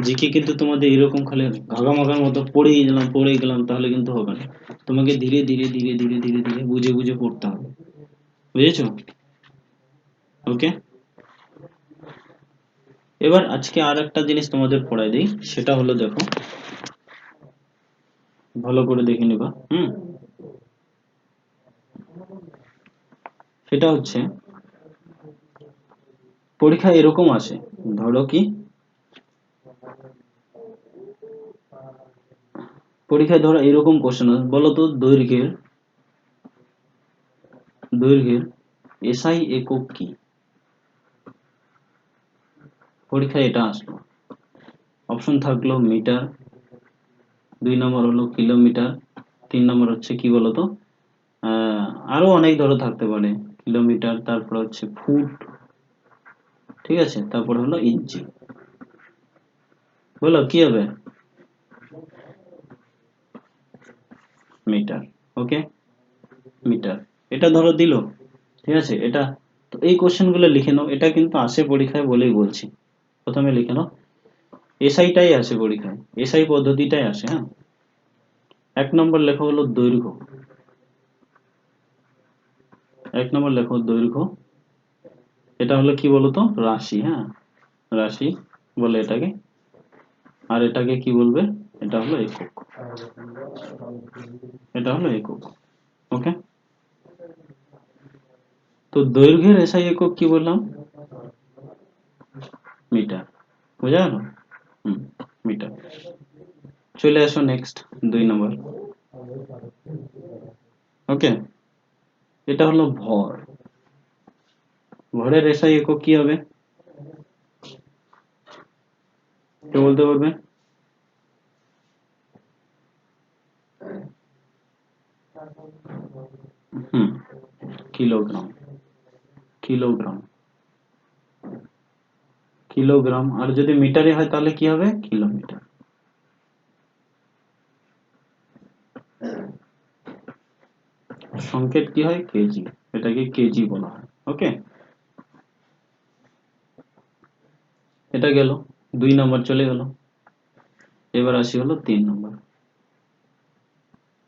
জিকে কিন্তু তোমাদের এরকম খালি ঘাগামাগার মতো পড়েই গেলাম তাহলে কিন্তু হবে না। তোমাকে ধীরে ধীরে ধীরে ধীরে ধীরে ধীরে বুঝে বুঝে পড়তে হবে, বুঝেছো? ওকে, এবার আজকে আর একটা জিনিস তোমাদের পড়াই দিই, সেটা হলো, দেখো ভালো করে দেখে নিবা। সেটা হচ্ছে, পরীক্ষা এরকম আসে, ধরো কি, পরীক্ষায় ধরো এরকম কোশ্চেন আসে, বলো তো দৈর্ঘ্যের এসআই একক কি? পরীক্ষায় এটা আসলো, অপশন থাকলো মিটার, 2 নম্বর হলো কিলোমিটার, 3 নম্বর হচ্ছে কি বলতো, আরো অনেক ধরো থাকতে পারে, কিলোমিটার, তারপর হচ্ছে ফুট, ঠিক আছে, তারপর হলো ইঞ্চি। বলো কি হবে? মিটার। ওকে, মিটার, এটা ধরো দিল, ঠিক আছে, এটা তো এই কোশ্চেন গুলো লিখে নাও, এটা কিন্তু আসে পরীক্ষায় বলেই বলছি। প্রথমে লিখে নাও, এসআইটাই আসে পরীক্ষায়, এসআই পদ্ধতিটাই আসে। হ্যাঁ, 1 নম্বর লেখা হলো দৈর্ঘ্য, 1 নম্বর লেখো দৈর্ঘ্য, এটা হলো কি বলতো, রাশি। হ্যাঁ, রাশি বলে এটাকে, আর এটাকে কি বলবে, এটা হলো একক। এটা হলো একক। ওকে, তো দৈর্ঘ্যের এসআই একক কি বললাম? মিটার। বোঝা গেল? মিটার। চলে আসো নেক্সট 2 নম্বর। ওকে, এটা হলো ভর। ভরের এসআই একক কি হবে? কে বলতে পারবে? কিলোগ্রাম। কিলোগ্রাম। কিলোগ্রাম। আর যদি মিটারে হয় তাহলে কি হবে? কিলোমিটার। সংকেত কি হয়? কেজি। এটাকে কেজি বলা হয়। ওকে, এটা গেল 2 নম্বর, চলে গেল। এবার আসি হলো 3 নম্বর।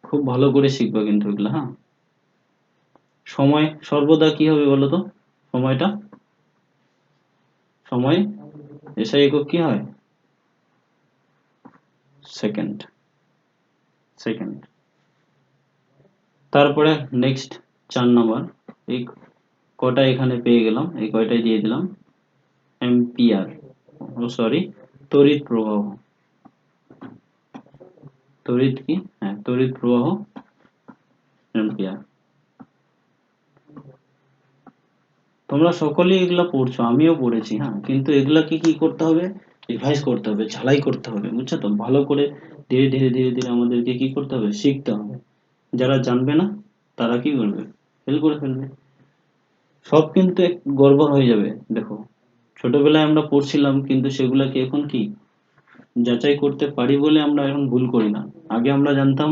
খুব ভালো করে শিখবে কিন্তু এগুলো, হ্যাঁ। সময় সর্বদা কি হবে বলো তো? সময়টা, সময় এসআই একক কি হয়? সেকেন্ড। সেকেন্ড। তারপরে নেক্সট 4 নম্বর। এই কটা এখানে পেয়ে গেলাম, এই কয়টাই দিয়ে দিলাম। অ্যাম্পিয়ার, ও সরি, তড়িৎ প্রবাহ। তড়িৎ কি? হ্যাঁ, তড়িৎ প্রবাহ অ্যাম্পিয়ার। তোমরা সকলেই এগুলা পড়ছো, আমিও পড়েছি, হ্যাঁ, কিন্তু এগুলাকে কি করতে হবে? রিভাইজ করতে হবে, ঝালাই করতে হবে, বুঝছো তো? ভালো করে ধীরে ধীরে ধীরে ধীরে আমাদেরকে কি করতে হবে? শিখতে হবে। যারা জানবে না তারা কি করবে? ফেল করে ফেলবে। সব কিন্তু এক গড়বড় হয়ে যাবে। দেখো, ছোটবেলায় আমরা পড়ছিলাম কিন্তু সেগুলাকে এখন কি যাচাই করতে পারি বলে আমরা এখন ভুল করি না। আগে আমরা জানতাম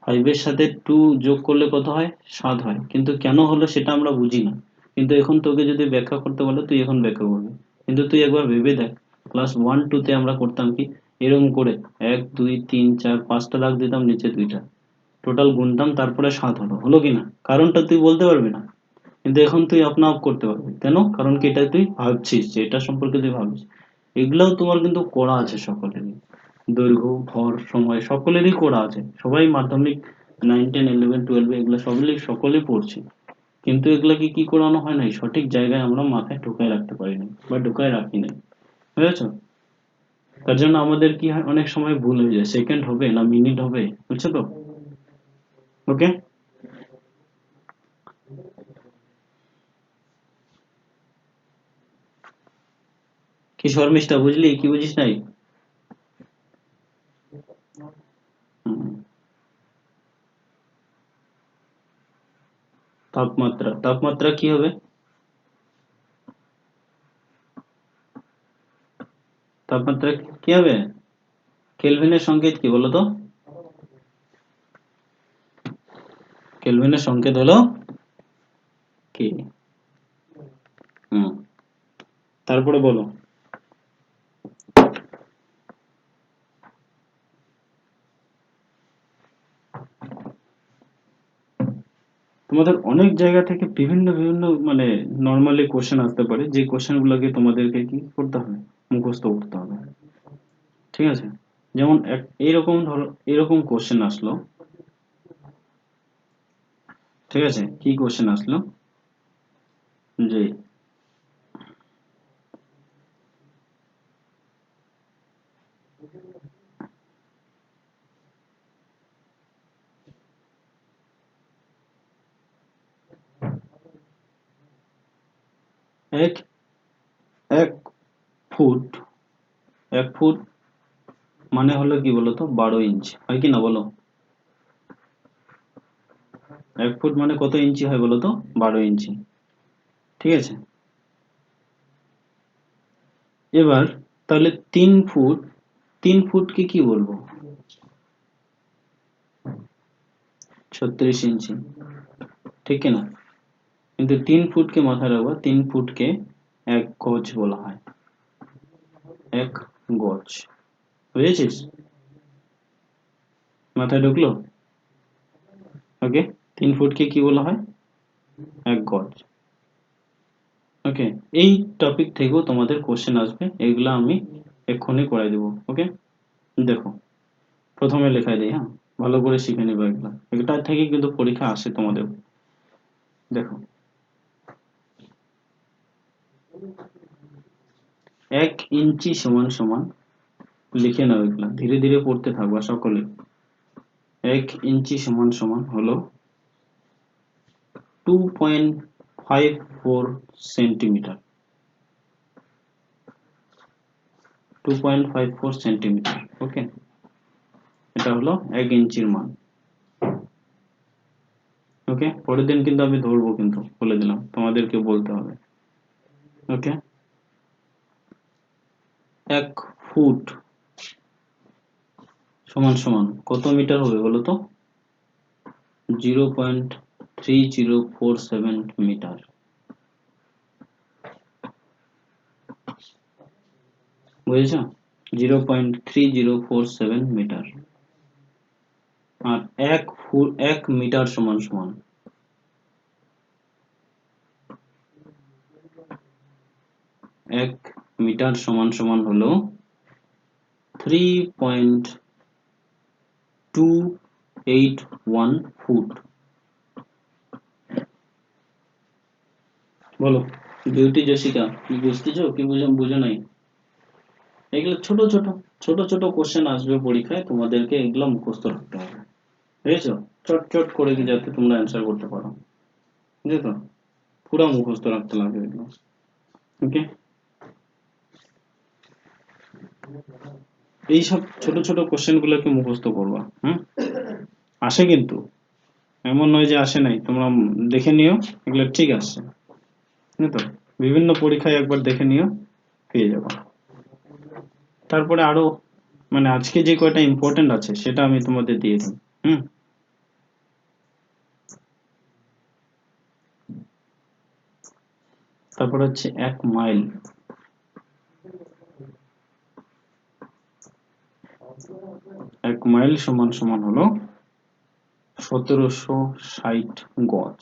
5 এর সাথে 2 যোগ করলে কত হয়? 7 হয়, কিন্তু কেন হলো সেটা আমরা বুঝি না। কিন্তু এখন তোকে যদি ব্যাখ্যা করতে বলে তুই এখন ব্যাখ্যা করবি। কিন্তু তুই একবার ভেবে দেখ, ক্লাস 1 2 তে আমরা করতাম কি এরকম করে 1 2 3 4 5টা দাগ দিতাম, নিচে 2টা, টোটাল গুনতাম, তারপরে 7 হলো। হলো কিনা? কারণটা তুই বলতে পারবি না, কিন্তু এখন তুই আপনা আপ করতে পারবি। কেন? কারণ কি এটা তুই ভাবছিস, যে এটা সম্পর্কে তুই ভাবছিস। এগুলাও তোমার কিন্তু করা আছে সকলেরই। দৈর্ঘ্য, ভর, সময় সকলেরই করা আছে। সবাই মাধ্যমিক 9 10 11 12 এগুলো সকলেই পড়ছি। কিন্তু এগুলাকে কি করানো হয় নাই, সঠিক জায়গায় আমরা মাথায় ঢুকায় রাখতে পারি নাই বা ঢুকায় রাখি নাই। বুঝেছো? তার জন্য আমাদের কি হয়, অনেক সময় ভুল হয়ে যায়, সেকেন্ড হবে না মিনিট হবে। বুঝছো তো? ওকে, কি শর্মিষ্ঠা, বুঝলি কি বুঝিস নাই? হুম, তাপমাত্রা। তাপমাত্রা কি হবে? তাপমাত্রা কি হবে? কেলভিনের সংকেত কি বলো তো? কেলভিনের সংকেত হলো কে। হুম, তারপরে বলো। তোমাদের অনেক জায়গা থেকে বিভিন্ন বিভিন্ন মানে নর্মালি কোশ্চেন আসতে পারে, যে কোশ্চেন গুলোকে তোমাদেরকে কি করতে হবে? মুখস্থ করতে হবে। ঠিক আছে? যেমন এইরকম ধরো, এরকম কোশ্চেন আসলো। ঠিক আছে, কি কোশ্চেন আসলো? যে এক এক ফুট, 1 ফুট মানে হলো কি বলতো? 12 ইঞ্চি হয় কি না বলো? 1 ফুট মানে কত ইঞ্চি হয় বলতো? 12 ইঞ্চি। ঠিক আছে, এবার তাহলে 3 ফুট, 3 ফুটকে কি বলবো? 36 ইঞ্চি। ঠিক না? কিন্তু 3 ফুটকে মাথায় রাখবো, 3 ফুটকে 1 গজ বলা হয়। 1 গজ। বুঝেছিস? মাথায় ঢুকলো? ওকে, 3 ফুটকে কি বলা হয়? 1 গজ। ওকে, এই টপিক থেকেও তোমাদের কোশ্চেন আসবে, এগুলা আমি এক্ষুনি করাই দেবো। ওকে, দেখো, প্রথমে লেখাই দিই, হ্যাঁ, ভালো করে শিখে নেবে এগুলা। এটা থেকে কিন্তু পরীক্ষা আসে তোমাদের। দেখো, 1 ইঞ্চি সমান সমান, লিখে নাও এগুলা, ধীরে ধীরে পড়তে থাকবা সকলে। 1 ইঞ্চি সমান সমান হলো 2.54 সেন্টিমিটার। 2.54 সেন্টিমিটার, ওকে। এটা হলো 1 ইঞ্চির মান। ওকে, পরের দিন কিন্তু আমি ধরবো, কিন্তু বলে দিলাম তোমাদেরকে বলতে হবে। ওকে, 1 ফুট সমান সমান কত মিটার হবে বলো তো? 0.3047 মিটার। বুঝেছ? 0.3047 মিটার। আর 1 মিটার সমান সমান 1 মিটার সমান সমান হলো 3.281 ফুট। বলো বিউটি জেসিকা, কি বুঝতেছো কি বুঝো নাই? এগুলো ছোট ছোট ছোট ছোট কোশ্চেন আসবে পরীক্ষায়, তোমাদেরকে এগুলো মুখস্থ রাখতে হবে, বুঝেছো? চট চট করে কি যাতে তোমরা অ্যান্সার করতে পারো, বুঝেছো? পুরো মুখস্থ রাখতে লাগবে এগুলো। ওকে, এইসব ছোট ছোট কোশ্চেন গুলোকে মুখস্থ করবা। আসে কিন্তু, এমন নয় যে আসে নাই, তোমরা দেখে নিও এগুলো ঠিক আসছে, তো বিভিন্ন পরীক্ষায় একবার দেখে নিও, পেয়ে যাবো। তারপরে আরো মানে আজকে যে কয়টা ইম্পর্টেন্ট আছে সেটা আমি তোমাদের দিয়ে দিই। তারপর হচ্ছে 1 মাইল। 1 মাইল সমান সমান হলো 1760 গজ।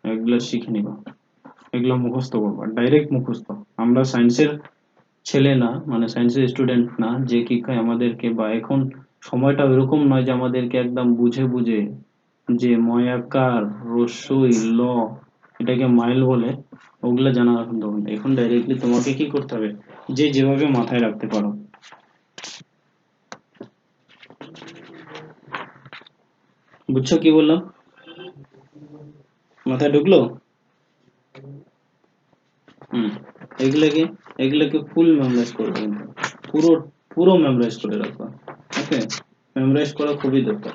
এগুলো শিখে নিবা, এগুলো মুখস্থ করবা, ডাইরেক্ট মুখস্থ। আমরা সায়েন্সের ছেলে না, মানে সায়েন্সের স্টুডেন্ট না যে কি খায় আমাদেরকে, বা এখন সময়টা এরকম নয় যে আমাদেরকে একদম বুঝে বুঝে যে ময়াকার রস্যই ল এটাকে মাইল বলে, ওগুলা জানা এখন তখন। এখন ডাইরেক্টলি তোমাকে কি করতে হবে, যে যেভাবে মাথায় রাখতে পারো। বুঝছো কি বললাম? মাথায় ঢুকলো? হুম, এগুলাকে এগুলাকে ফুল মেমোরাইজ করবে, কিন্তু পুরো পুরো মেমোরাইজ করে রাখবা। ওকে, মেমোরাইজ করা খুবই দরকার।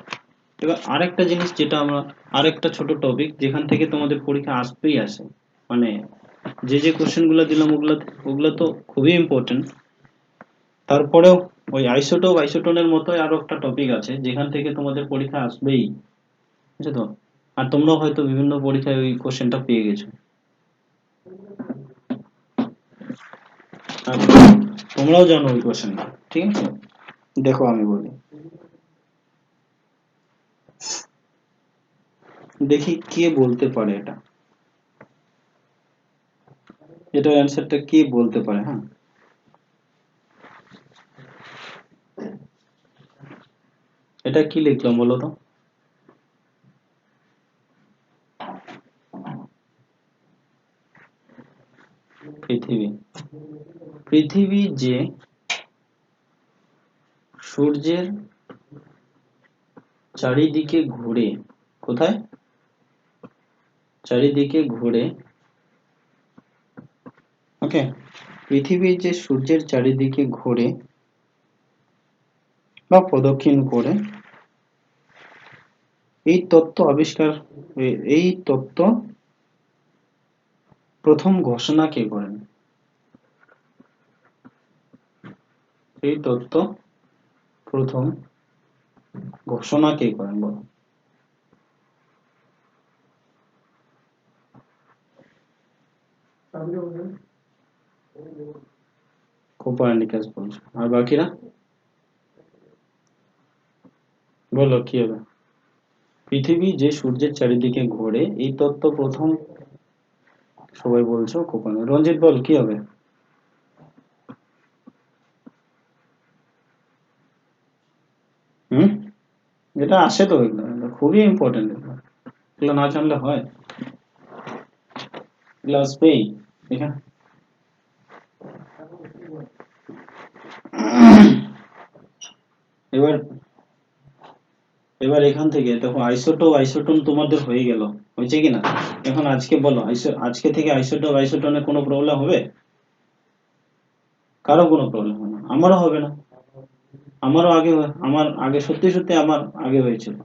এবার আরেকটা জিনিস, যেটা আমরা আরেকটা ছোট টপিক যেখান থেকে তোমাদের পরীক্ষা আসবেই আসে, মানে যে যে কোশ্চেন গুলো দিলাম ওগুলা ওগুলা তো খুবই ইম্পর্টেন্ট। তারপরেও ওই আইসোটোপ আইসোটোনের মতোই আরো একটা টপিক আছে যেখান থেকে তোমাদের পরীক্ষা আসবেই, বুঝছো তো? আর তোমরাও হয়তো বিভিন্ন পরীক্ষায় ওই কোশ্চেনটা পেয়ে গেছো। আর তোমরাও জানো ওই কোশ্চেনটা, ঠিক আছে? দেখো আমি বলি, দেখি কে বলতে পারে এটা, এটার অ্যান্সারটা কে বলতে পারে। হ্যাঁ, এটা কি লিখলাম বলো তো? পৃথিবী। পৃথিবী যে সূর্যের চারিদিকে ঘুরে, কোথায়? চারিদিকে ঘুরে। ওকে, পৃথিবী যে সূর্যের চারিদিকে ঘুরে বা প্রদক্ষিণ করে, এই তত্ত্ব আবিষ্কার, এই তত্ত্ব প্রথম ঘোষণা কে করেন? এই তত্ত্ব প্রথম ঘোষণা কে করেন বলো? কোপার্নিকাস বলছো, আর বাকিরা বলো কি হবে? পৃথিবী যে সূর্যের চারিদিকে ঘোরে এই তত্ত্ব প্রথম, সবাই বলছো কোপার্নিকাস। রঞ্জিত বল কি হবে? হুম, এটা আসে তো, এগুলো এগুলো খুবই ইম্পর্টেন্ট, এগুলো না জানলে হয়? এগুলো আসবেই এখানে। এবার এবার এখান থেকে দেখো আইসোটোপ আইসোটোন তোমাদের হয়ে গেল, হয়েছে কিনা? এখন আজকে বলো আজকে থেকে আইসোটোপ আইসোটোনে কোনো প্রবলেম হবে? কারো কোনো প্রবলেম হবে না, আমারও হবে না। আমারও আগে আমার আগে সত্যি সত্যি আমার আগে হয়েছিল,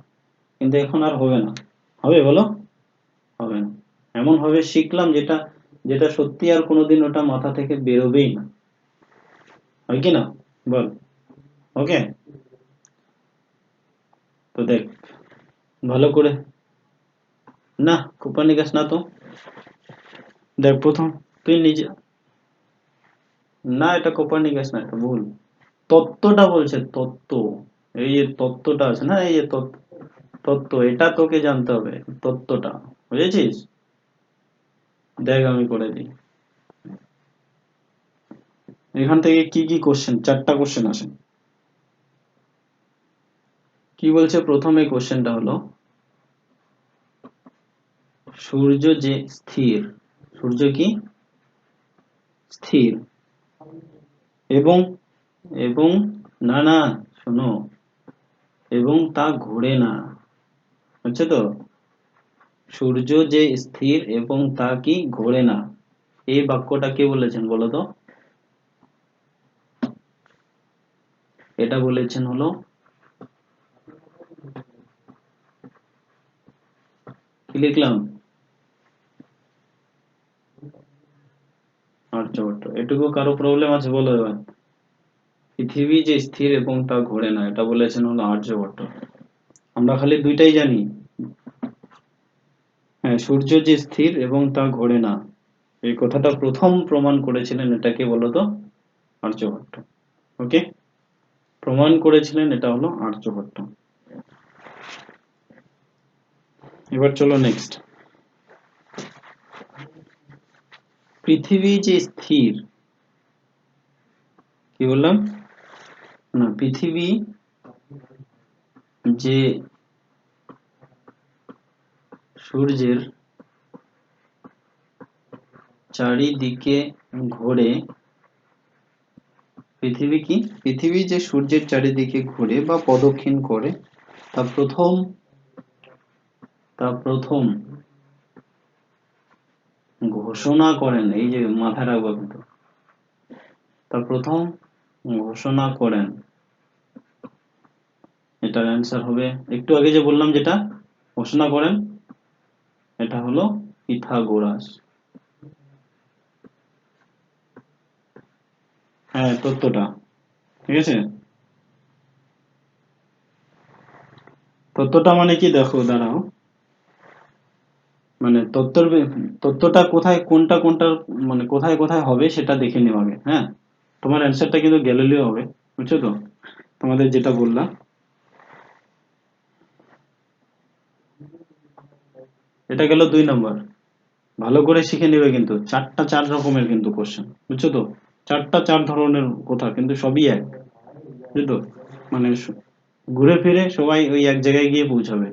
কিন্তু এখন আর হবে না। হবে বলো? হবে না। এমন ভাবে শিখলাম যেটা যেটা সত্যি আর কোনোদিন ওটা মাথা থেকে বেরোবেই না, হয় কি না? বল। ওকে, তো দেখ ভালো করে। না, কোপার্নিকাস না তো। দেখ প্রথম তুই নিজে, না এটা কোপার্নিকাস না, এটা ভুল। তত্ত্বটা বলছে, তত্ত্ব। এই যে তত্ত্বটা আছে না, এই যে তত্ত্ব, এটা তোকে জানতে হবে, তত্ত্বটা, বুঝেছিস? দেখ আমি করে দিই। এখান থেকে কি কি কোশ্চেন, 4টা কোশ্চেন আসে। কি বলছে প্রথমে কোশ্চেনটা হলো, সূর্য যে স্থির, সূর্য কি স্থির, এবং এবং না না, শোনো, এবং তা ঘোরে না, হচ্ছে তো? সূর্য যে স্থির এবং তা কি ঘোরে না, এই বাক্যটা কে বলেছেন বলো তো? এটা বলেছেন হলো, কি লিখলাম, আর্যভট্ট। এটুকু কারো প্রবলেম আছে বলো এবার? পৃথিবী যে স্থির এবং তা ঘোরে না, এটা বলেছেন হলো আর্যভট্ট। আমরা খালি দুইটাই জানি। হ্যাঁ, সূর্য যে স্থির এবং তা ঘোরে না, এই কথাটা প্রথম প্রমাণ করেছিলেন, এটাকে বলতো আর্যভট্ট। ওকে, প্রমাণ করেছিলেন এটা হলো আর্যভট্ট। এবার চলো নেক্সট। পৃথিবী যে স্থির, কি বললাম? না, পৃথিবী যে সূর্যের চারিদিকে ঘোরে, পৃথিবী কি, পৃথিবী যে সূর্যের চারিদিকে ঘুরে বা প্রদক্ষিণ করে, তা প্রথম তা প্রথম ঘোষণা করেন, এই যে মাথায় রাখবো কিন্তু, তা প্রথম ঘোষণা করেন, এটার অ্যান্সার হবে, একটু আগে যে বললাম যেটা ঘোষণা করেন, এটা হলো পিথাগোরাস। হ্যাঁ, তত্ত্বটা, ঠিক আছে। তত্ত্বটা মানে কি দেখো, দাঁড়াও, মানে তত্ত্বটা কোথায়, কোনটা কোনটা, মানে কোথায় কোথায় হবে সেটা দেখে নিও আগে, হ্যাঁ। তোমার অ্যান্সারটা কিন্তু গ্যালিলিও হবে, বুঝছো তো? তোমাদের যেটা বললাম, এটা গেল 2 নম্বর। ভালো করে শিখে নিবে কিন্তু, 4 রকমের কিন্তু কোশ্চেন, বুঝছো তো? 4 ধরনের কথা, কিন্তু সবই এক, বুঝছো তো? মানে ঘুরে ফিরে সবাই ওই এক জায়গায় গিয়ে পৌঁছাবে,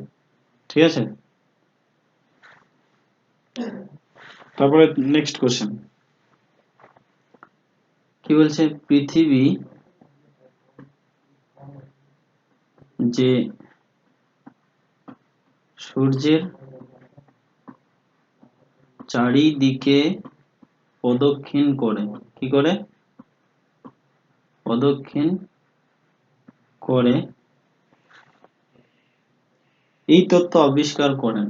ঠিক আছে। তারপরে নেক্সট কোশ্চেন কি বলছে, পৃথিবী যে সূর্যের চারিদিকে প্রদক্ষিণ করে, কি করে, প্রদক্ষিণ করে, এই তত্ত্ব আবিষ্কার করেন,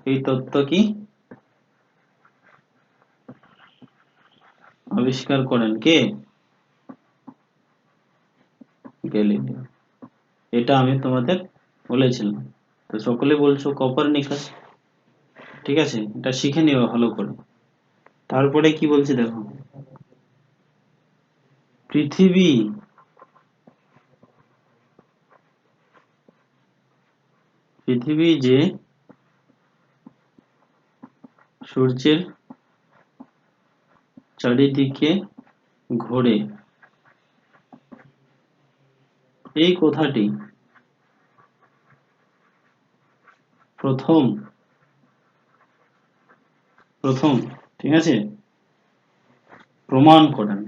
এই তত্ত্ব কি আবিষ্কার করেন কে? গ্যালিলিও। এটা আমি তোমাদের বলেছিলাম, তো সকলে বলছো কোপারনিকাস, ঠিক আছে, এটা শিখে নিও ভালো করে। তারপরে কি বলছে দেখো, পৃথিবী পৃথিবী যে সূর্যের চারিদিকে ঘোরে, এই কথাটি প্রথম প্রথম ঠিক আছে প্রমাণ করেন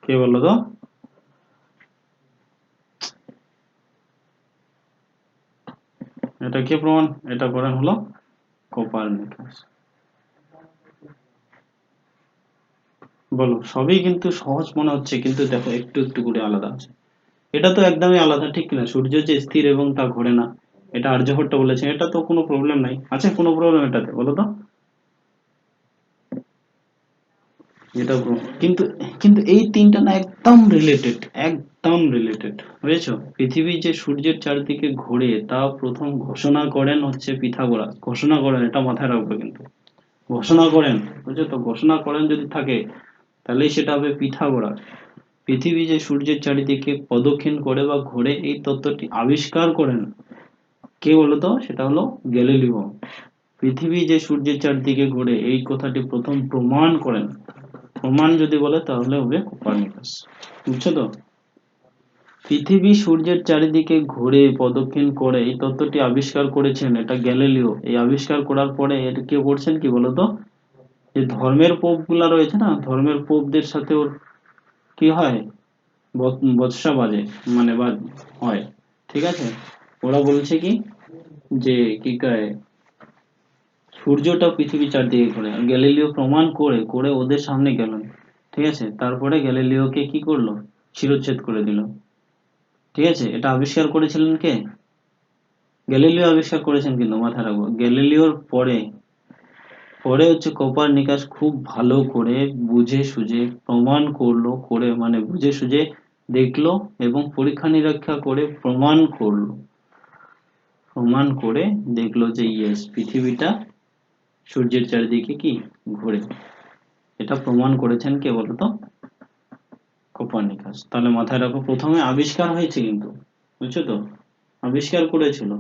কে বলো তো? এটা কে প্রমাণ? এটা করেন হলো কোপারনিকাস। বলো, সবই কিন্তু সহজ মনে হচ্ছে, কিন্তু দেখো একটু একটু করে আলাদা আছে। এটা তো একদমই আলাদা, ঠিক কিনা? সূর্য যে স্থির এবং তা ঘোরে না, এটা আর্যভট্ট বলেছে, এটা তো কোনো প্রবলেম নাই। আছে কোনো প্রবলেম এটাতে, বলো তো? এটা কিন্তু কিন্তু এই তিনটা না একদম রিলেটেড, একদম রিলেটেড, বুঝেছো? পৃথিবী যে সূর্যের চারদিকে ঘোরে তা প্রথম ঘোষণা করেন হচ্ছে পিথাগোরাস। ঘোষণা করেন, এটা মাথায় রাখবে কিন্তু। ঘোষণা করেন, বুঝছো তো? ঘোষণা করেন যদি থাকে তাহলেই সেটা হবে পিথাগোরাস। পৃথিবী যে সূর্যের চারিদিকে প্রদক্ষিণ করে বা ঘোরে এই তত্ত্বটি আবিষ্কার করেন কে বলতো? সেটা হলো গ্যালিলিও। পৃথিবী যে সূর্যের চারদিকে ঘোরে এই কথাটি প্রথম প্রমাণ করেন, প্রমাণ যদি বলে তাহলে হবে কোপারনিকাস। বুঝছো তো? পৃথিবী সূর্যের চারিদিকে ঘুরে প্রদক্ষিণ করে এই তত্ত্বটি আবিষ্কার করেছেন এটা গ্যালিলিও। এই আবিষ্কার করার পরে এটা কে করছেন কি বলতো? যে ধর্মের পোপ গুলা রয়েছে না, ধর্মের পোপদের সাথে ওর কি হয়, বচসা বাজে, মানে হয়, ঠিক আছে? ওরা বলছে কি যে কি কয় সূর্যটা পৃথিবীর চারদিকে ঘোরে। আর গ্যালিলিও প্রমাণ করে করে ওদের সামনে গেলেন, ঠিক আছে? তারপরে গ্যালিলিওকে কি করলো? শিরচ্ছেদ করে দিল, ঠিক আছে? এটা আবিষ্কার করেছিলেন কে? গ্যালিলিও আবিষ্কার করেছেন, কিন্তু মাথায় রাখবো গ্যালিলিওর পরে পরে হচ্ছে কোপারনিকাস খুব ভালো করে বুঝে সুঝে প্রমাণ করলো, করে মানে বুঝে সুঝে দেখলো এবং পরীক্ষা নিরীক্ষা করে প্রমাণ করলো, প্রমাণ করে দেখলো যে ইয়েস পৃথিবীটা সূর্যের চারিদিকে কি ঘোরে। এটা প্রমাণ করেছেন কে বলতো? কোপারনিকাস। তাহলে মাথায় রাখো প্রথমে আবিষ্কার হয়েছে কিন্তু, বুঝছো তো? আবিষ্কার করেছিল,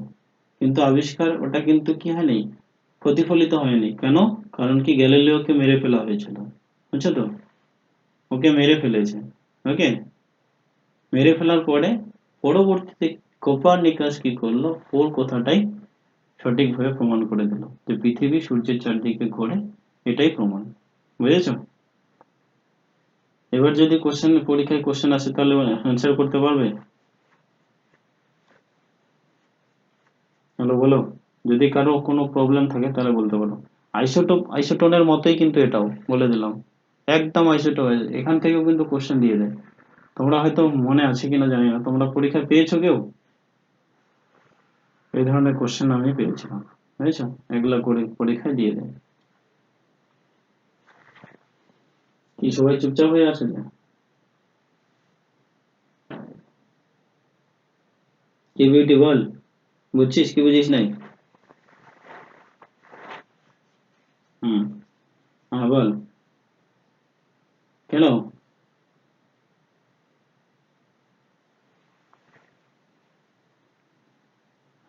কিন্তু আবিষ্কার ওটা কিন্তু কি হয়নি, প্রতিফলিত হয়নি। কেন? কারণ কি গ্যালিলিওকে মেরে ফেলা হয়েছিল, বুঝছো তো? ওকে মেরে ফেলেছে, ওকে মেরে ফেলার পরে পরবর্তীতে কোপারনিকাস কি করলো, ওর কথাটাই সঠিকভাবে প্রমাণ করে দিল যে পৃথিবী সূর্যের চারদিকে ঘোরে, এটাই প্রমাণ। বুঝেছো? এবার যদি কোশ্চেন, পরীক্ষায় কোশ্চেন আসে তাহলে অ্যান্সার করতে পারবে? হ্যালো, বলো। যদি কারো কোনো প্রবলেম থাকে তাহলে বলতে পারো। আইসোটোনের মতোই কিন্তু এটাও, বলে দিলাম, একদম আইসোটোপ। এখান থেকেও কিন্তু কোশ্চেন দিয়ে দেয়। তোমরা হয়তো মনে আছে কিনা জানি না, তোমরা পরীক্ষায় পেয়েছো কেউ? এই ধরনের কোশ্চেন আমি পেয়েছিলাম, বুঝেছো? এগুলা করে পরীক্ষায় দিয়ে দেয়। কি সবাই চুপচাপ হয়ে আছে যে? কি বিউটি বল, বুঝছিস কি বুঝিস নাই? হুম, হ্যাঁ বল। কেন?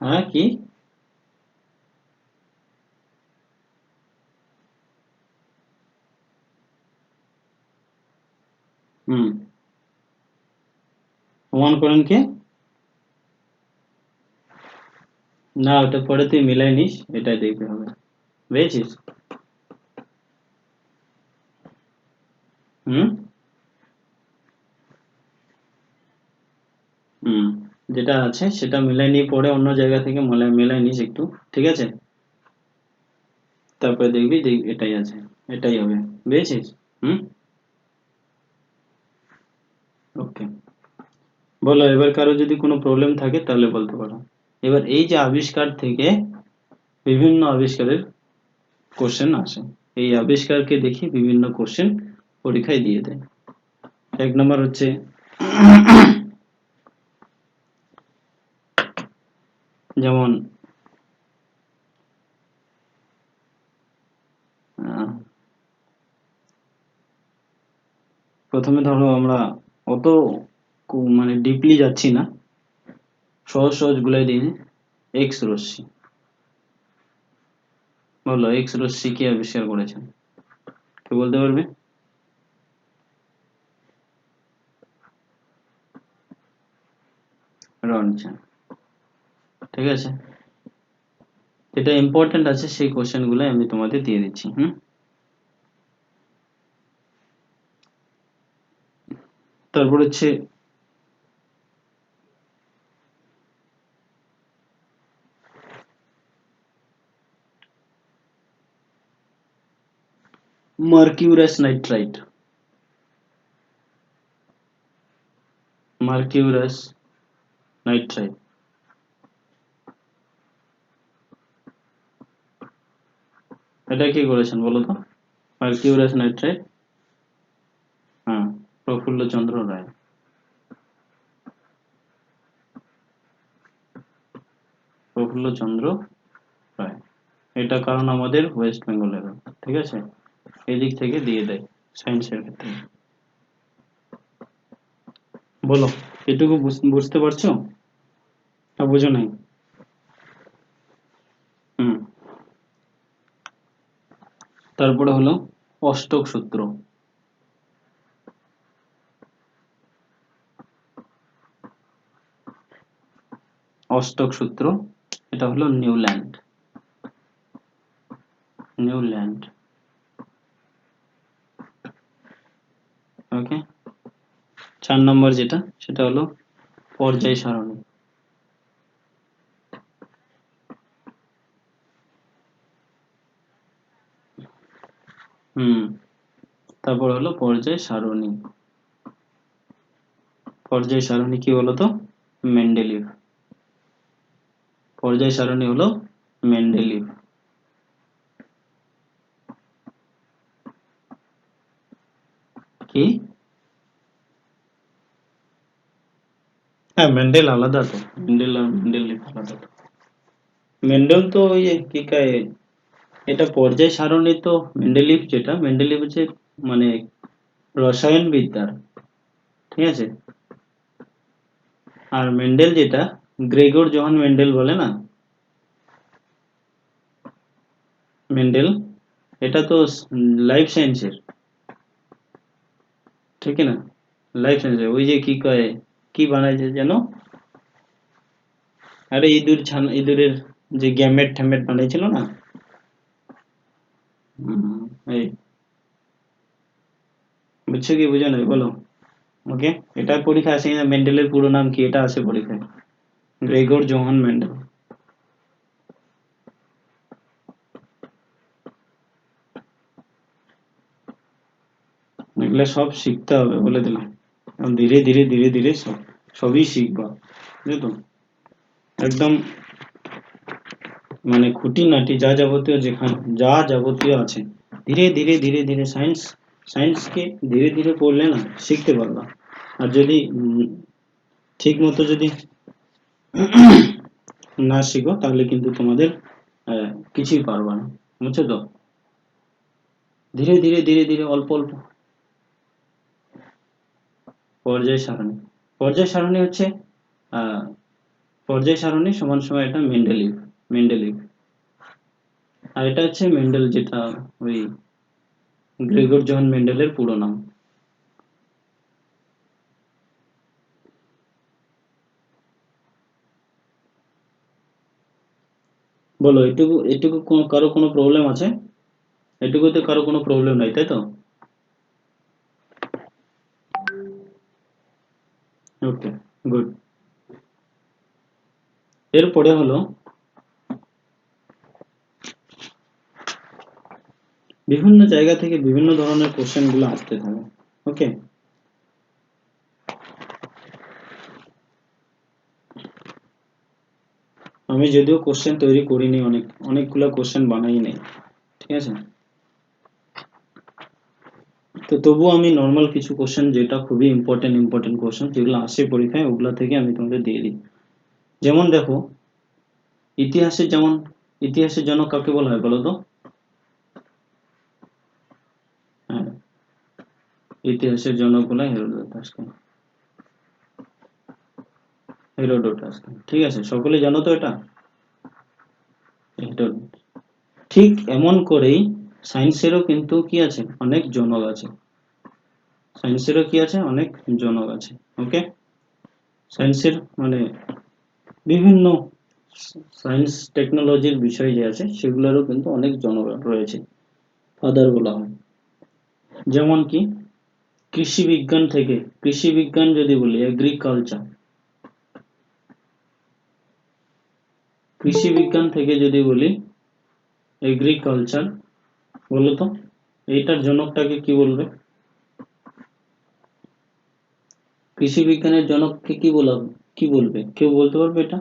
হ্যাঁ কি? হুম, প্রমাণ করেন কে? না, ওটা পরে তুই মিলাই নিস, এটাই দেখতে হবে, বুঝেছিস? হুম হুম, যেটা আছে সেটা মিলাই নিয়ে পরে অন্য জায়গা থেকে মিলাই নিস একটু, ঠিক আছে? তারপরে দেখবি এটাই আছে, এটাই হবে, বুঝেছিস? হুম, ওকে। বলো, এবার কারো যদি কোনো প্রবলেম থাকে তাহলে বলতে পারো। এবার এই যে আবিষ্কার থেকে বিভিন্ন আবিষ্কারের কোশ্চেন আসে, এই আবিষ্কারকে দেখি বিভিন্ন কোশ্চেন পরীক্ষায় দিয়ে দেয়। এক নম্বর হচ্ছে যেমন আহ, প্রথমে ধরো আমরা অত মানে ডিপলি যাচ্ছি না, সহজ সহজ গুলাই দিই। এক্স রশ্মি, বলো এক্স রশ্মি কি আবিষ্কার করেছেন, কে বলতে পারবে? রনচান। ঠিক আছে, যেটা ইম্পর্টেন্ট আছে সেই কোশ্চেন গুলো আমি তোমাদের দিয়ে দিচ্ছি। তারপর হচ্ছে মার্কিউরাস নাইট্রাইট, মার্কিউরাস নাইট্রাইট এটা কি করেছেন বলো তো? মার্কিউরাস নাইট্রাইট, হ্যাঁ, প্রফুল্লচন্দ্র রায়। প্রফুল্লচন্দ্র রায়, এটা কারণ আমাদের ওয়েস্ট বেঙ্গলের, ঠিক আছে, এই দিক থেকে দিয়ে দেয় সায়েন্সের ক্ষেত্রে। বলো এটুকু বুঝতে পারছো না বুঝো নাই? হুম, তারপরে হলো অষ্টক সূত্র। অষ্টক সূত্র এটা হলো নিউল্যান্ড, নিউল্যান্ড। ওকে, 4 নম্বর যেটা সেটা হলো পর্যায় সারণী। হুম, তারপর হলো পর্যায় সারণী। পর্যায় সারণী কি বলতো? মেন্ডেলিভ। পর্যায় সারণী হলো মেন্ডেলিভ। কি? হ্যাঁ, মেন্ডেল আলাদা তো, মেন্ডেল আর মেন্ডেলিভ আলাদা তো। মেন্ডেল তো ওই যে কি কয়, এটা পর্যায় সারণী তো। মেন্ডেলিভ যেটা, মেন্ডেলিভ হচ্ছে মানে রসায়ন বিদ্যার, ঠিক আছে। আর মেন্ডেল যেটা, গ্রেগর জোহান মেন্ডেল বলে না, মেন্ডেল, এটা তো লাইফ সায়েন্সের, ঠিক না? লাইফ সায়েন্সের ওই যে কি কয়, কি বানাইছে যেন, আরে ইঁদুর ছানা, ইঁদুরের যে গ্যামেট ট্যামেট বানাইছিল না, এই, বুঝছো কি বুঝো না বলো? ওকে, এটা পরীক্ষা আসে না, মেন্ডেলের পুরো নাম কি এটা আসে পরীক্ষায়, গ্রেগর জোহান মেন্ডেল। এগুলো সব শিখতে হবে বলে দিলাম, ধীরে ধীরে ধীরে ধীরে সবই শিখবা, বুঝলো? একদম মানে খুঁটিনাটি যা যাবতীয়, যেখানে যা যাবতীয় আছে, ধীরে ধীরে ধীরে ধীরে সায়েন্সকে ধীরে ধীরে পড়লে না শিখতে পারবা। আর যদি ঠিক মতো যদি না শিখো তাহলে কিন্তু তোমাদের কিছুই পারবা না, বুঝছো তো? ধীরে ধীরে ধীরে ধীরে অল্প অল্প। পর্যায় সারণী, পর্যায় সারণী হচ্ছে আহ পর্যায় সারণী সমান সমান এটা মেন্ডেলিভ, মেন্ডেলিভ। আর এটা হচ্ছে মেন্ডেল, যেটা ওই গ্রেগর জোহান মেন্ডেলের পুরো নাম। বলো এটুকু, এটুকু কারো কোনো প্রবলেম আছে? এটুকুতে কারো কোনো প্রবলেম নাই, তাই তো? ওকে, গুড। এরপরে হলো বিভিন্ন জায়গা থেকে বিভিন্ন ধরনের কোশ্চেন গুলো আসতে থাকে। ওকে, আমি যদিও কোশ্চেন তৈরি করিনি, অনেকগুলো কোশ্চেন বানাই নাই, ঠিক আছে। তো তবুও আমি নর্মাল কিছু কোশ্চেন, যেটা খুবই ইম্পর্টেন্ট কোশ্চেন যেগুলো আসে পরীক্ষায়, ওগুলা থেকে আমি তোমাদের দিয়ে দিই। যেমন দেখো, ইতিহাসের যেমন, ইতিহাসের জনক কাকে বলা হয় বলো তো? হ্যাঁ, ইতিহাসের জনক বলা হয় হেরোডোটাসকে, হেরোডোটাসকে, ঠিক আছে, সকলে জানো তো এটা, হেরোডোটাস। ঠিক এমন করেই সায়েন্সেরও কিন্তু কি আছে, অনেক জনক আছে। সায়েন্সেরও কি আছে, অনেক জনক আছে। ওকে, সায়েন্সের মানে বিভিন্ন সায়েন্স টেকনোলজির বিষয় যে আছে সেগুলোরও কিন্তু অনেক জনক রয়েছে, ফাদার বলা হয়। যেমন কি কৃষি বিজ্ঞান থেকে, কৃষি বিজ্ঞান যদি বলি এগ্রিকালচার, কৃষি বিজ্ঞান থেকে যদি বলি এগ্রিকালচার, বলতো এইটার জনকটাকে কি বলবে? কৃষি বিজ্ঞানের জনককে কি বলা, কি বলবে, কেউ বলতে পারবে এটা?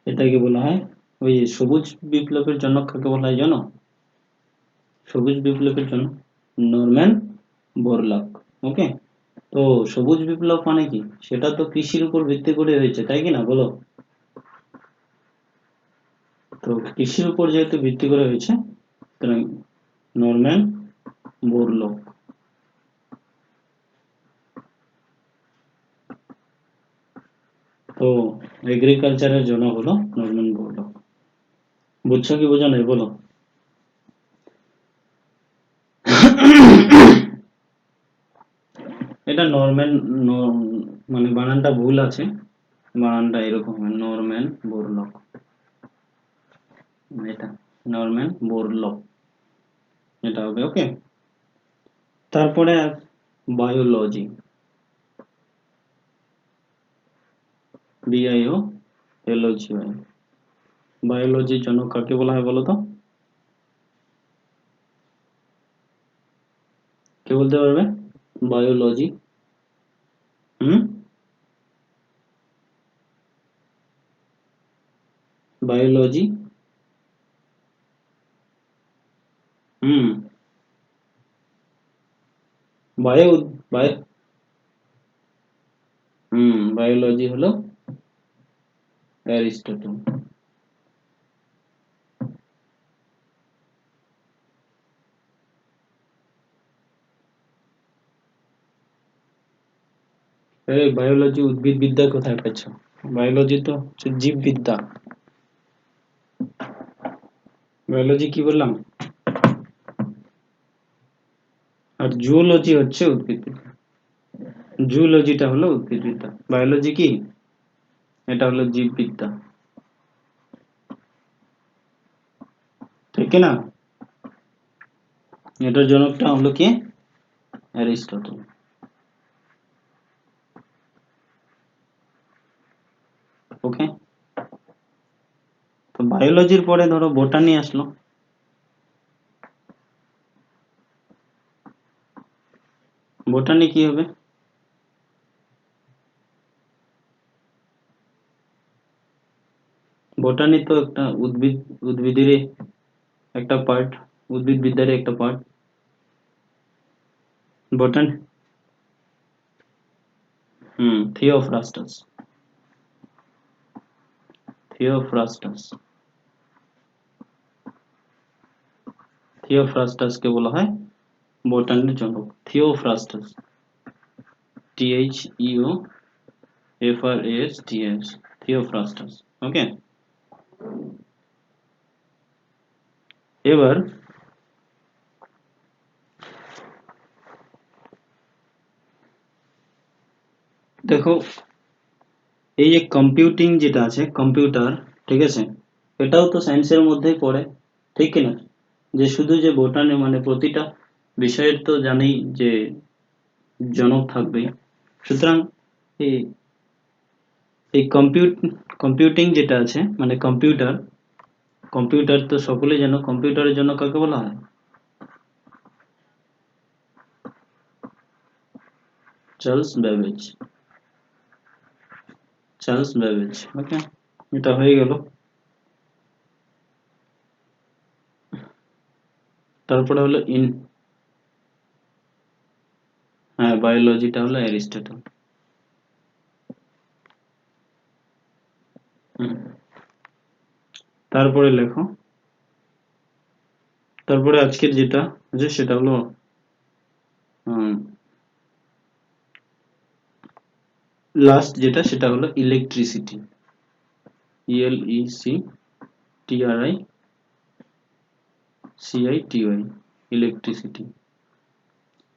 এটাকে বলা হয়, ওই সবুজ বিপ্লবের জনক কাকে বলা হয় জানো? সবুজ বিপ্লবের জনক নরম্যান বোরলক। ওকে, তো সবুজ বিপ্লব মানে কি, সেটা তো কৃষির উপর ভিত্তি করে হয়েছে, তাই কি না বলো? তো কৃষির উপর যেহেতু ভিত্তি করে হয়েছে, সুতরাং নরম্যান বোরলক। তো এগ্রিকালচারের জনক হলো নরম্যান বোরলক। বুঝছো কি বোঝা নাই বলো? এটা নরম্যান, মানে বানানটা ভুল আছে, বানানটা এরকম হয় নরম্যান বোরলক, এটা নরম্যান বোরলক, এটা হবে। ওকে, তারপরে বায়োলজি, বিআইও এলওজি, বায়োলজির জন্য কাকে বলা হয় বলো তো? কে বলতে পারবে বায়োলজি? হুম, বায়োলজি, হুম, বায়ো, বায়ো, হুম, বায়োলজি হলো অ্যারিস্টটল। এই বায়োলজি উদ্ভিদ বিদ্যা কোথায় পেয়েছো? বায়োলজি তো হচ্ছে জীববিদ্যা। বায়োলজি কি বললাম? আর জুওলজি হচ্ছে উদ্ভিদবিদ্যা। জুওলজিটা হলো উদ্ভিদবিদ্যা, বায়োলজি কি, এটা হলো জীববিদ্যা, ঠিক না? এটার জনকটা হলো কি, অ্যারিস্টটল। ওকে, তো বায়োলজির পরে ধরো বোটানি আসলো। বোটানি কি হবে? বোটানি তো একটা উদ্ভিদ, উদ্ভিদেরই একটা পার্ট, উদ্ভিদ বিদ্যারই একটা পার্ট। বোটান, হুম, থিওফ্রাস্টাস, থিওফ্রাস্টাস, থিওফ্রাস্টাসকে বলা হয় বোটানির জনক, থিওফ্রাস্টাস, THEOFRASTAS, থিওফ্রাস্টাস। ওকে, এবার দেখো, এই যে কম্পিউটিং যেটা আছে, কম্পিউটার, ঠিক আছে, এটাও তো সায়েন্সের মধ্যেই পড়ে, ঠিক কিনা? যে শুধু যে বোটানি মানে প্রতিটা বিষয়ের তো জানি যে জনক থাকবেই, সুতরাং এই এই কম্পিউটিং যেটা আছে মানে কম্পিউটার, কম্পিউটার তো সকলেই জানো, কম্পিউটারের জন্য কাকে বলা হয়? Charles Babbage, Charles Babbage. Okay, এটা হয়ে গেল। তারপরে হলো হ্যাঁ, বায়োলজিটা হলো অ্যারিস্টটল। হুম, তারপরে লেখো, তারপরে আজকের যেটা আছে সেটা হলো লাস্ট যেটা সেটা হলো ইলেকট্রিসিটি, ELECTRICITY, ইলেকট্রিসিটি।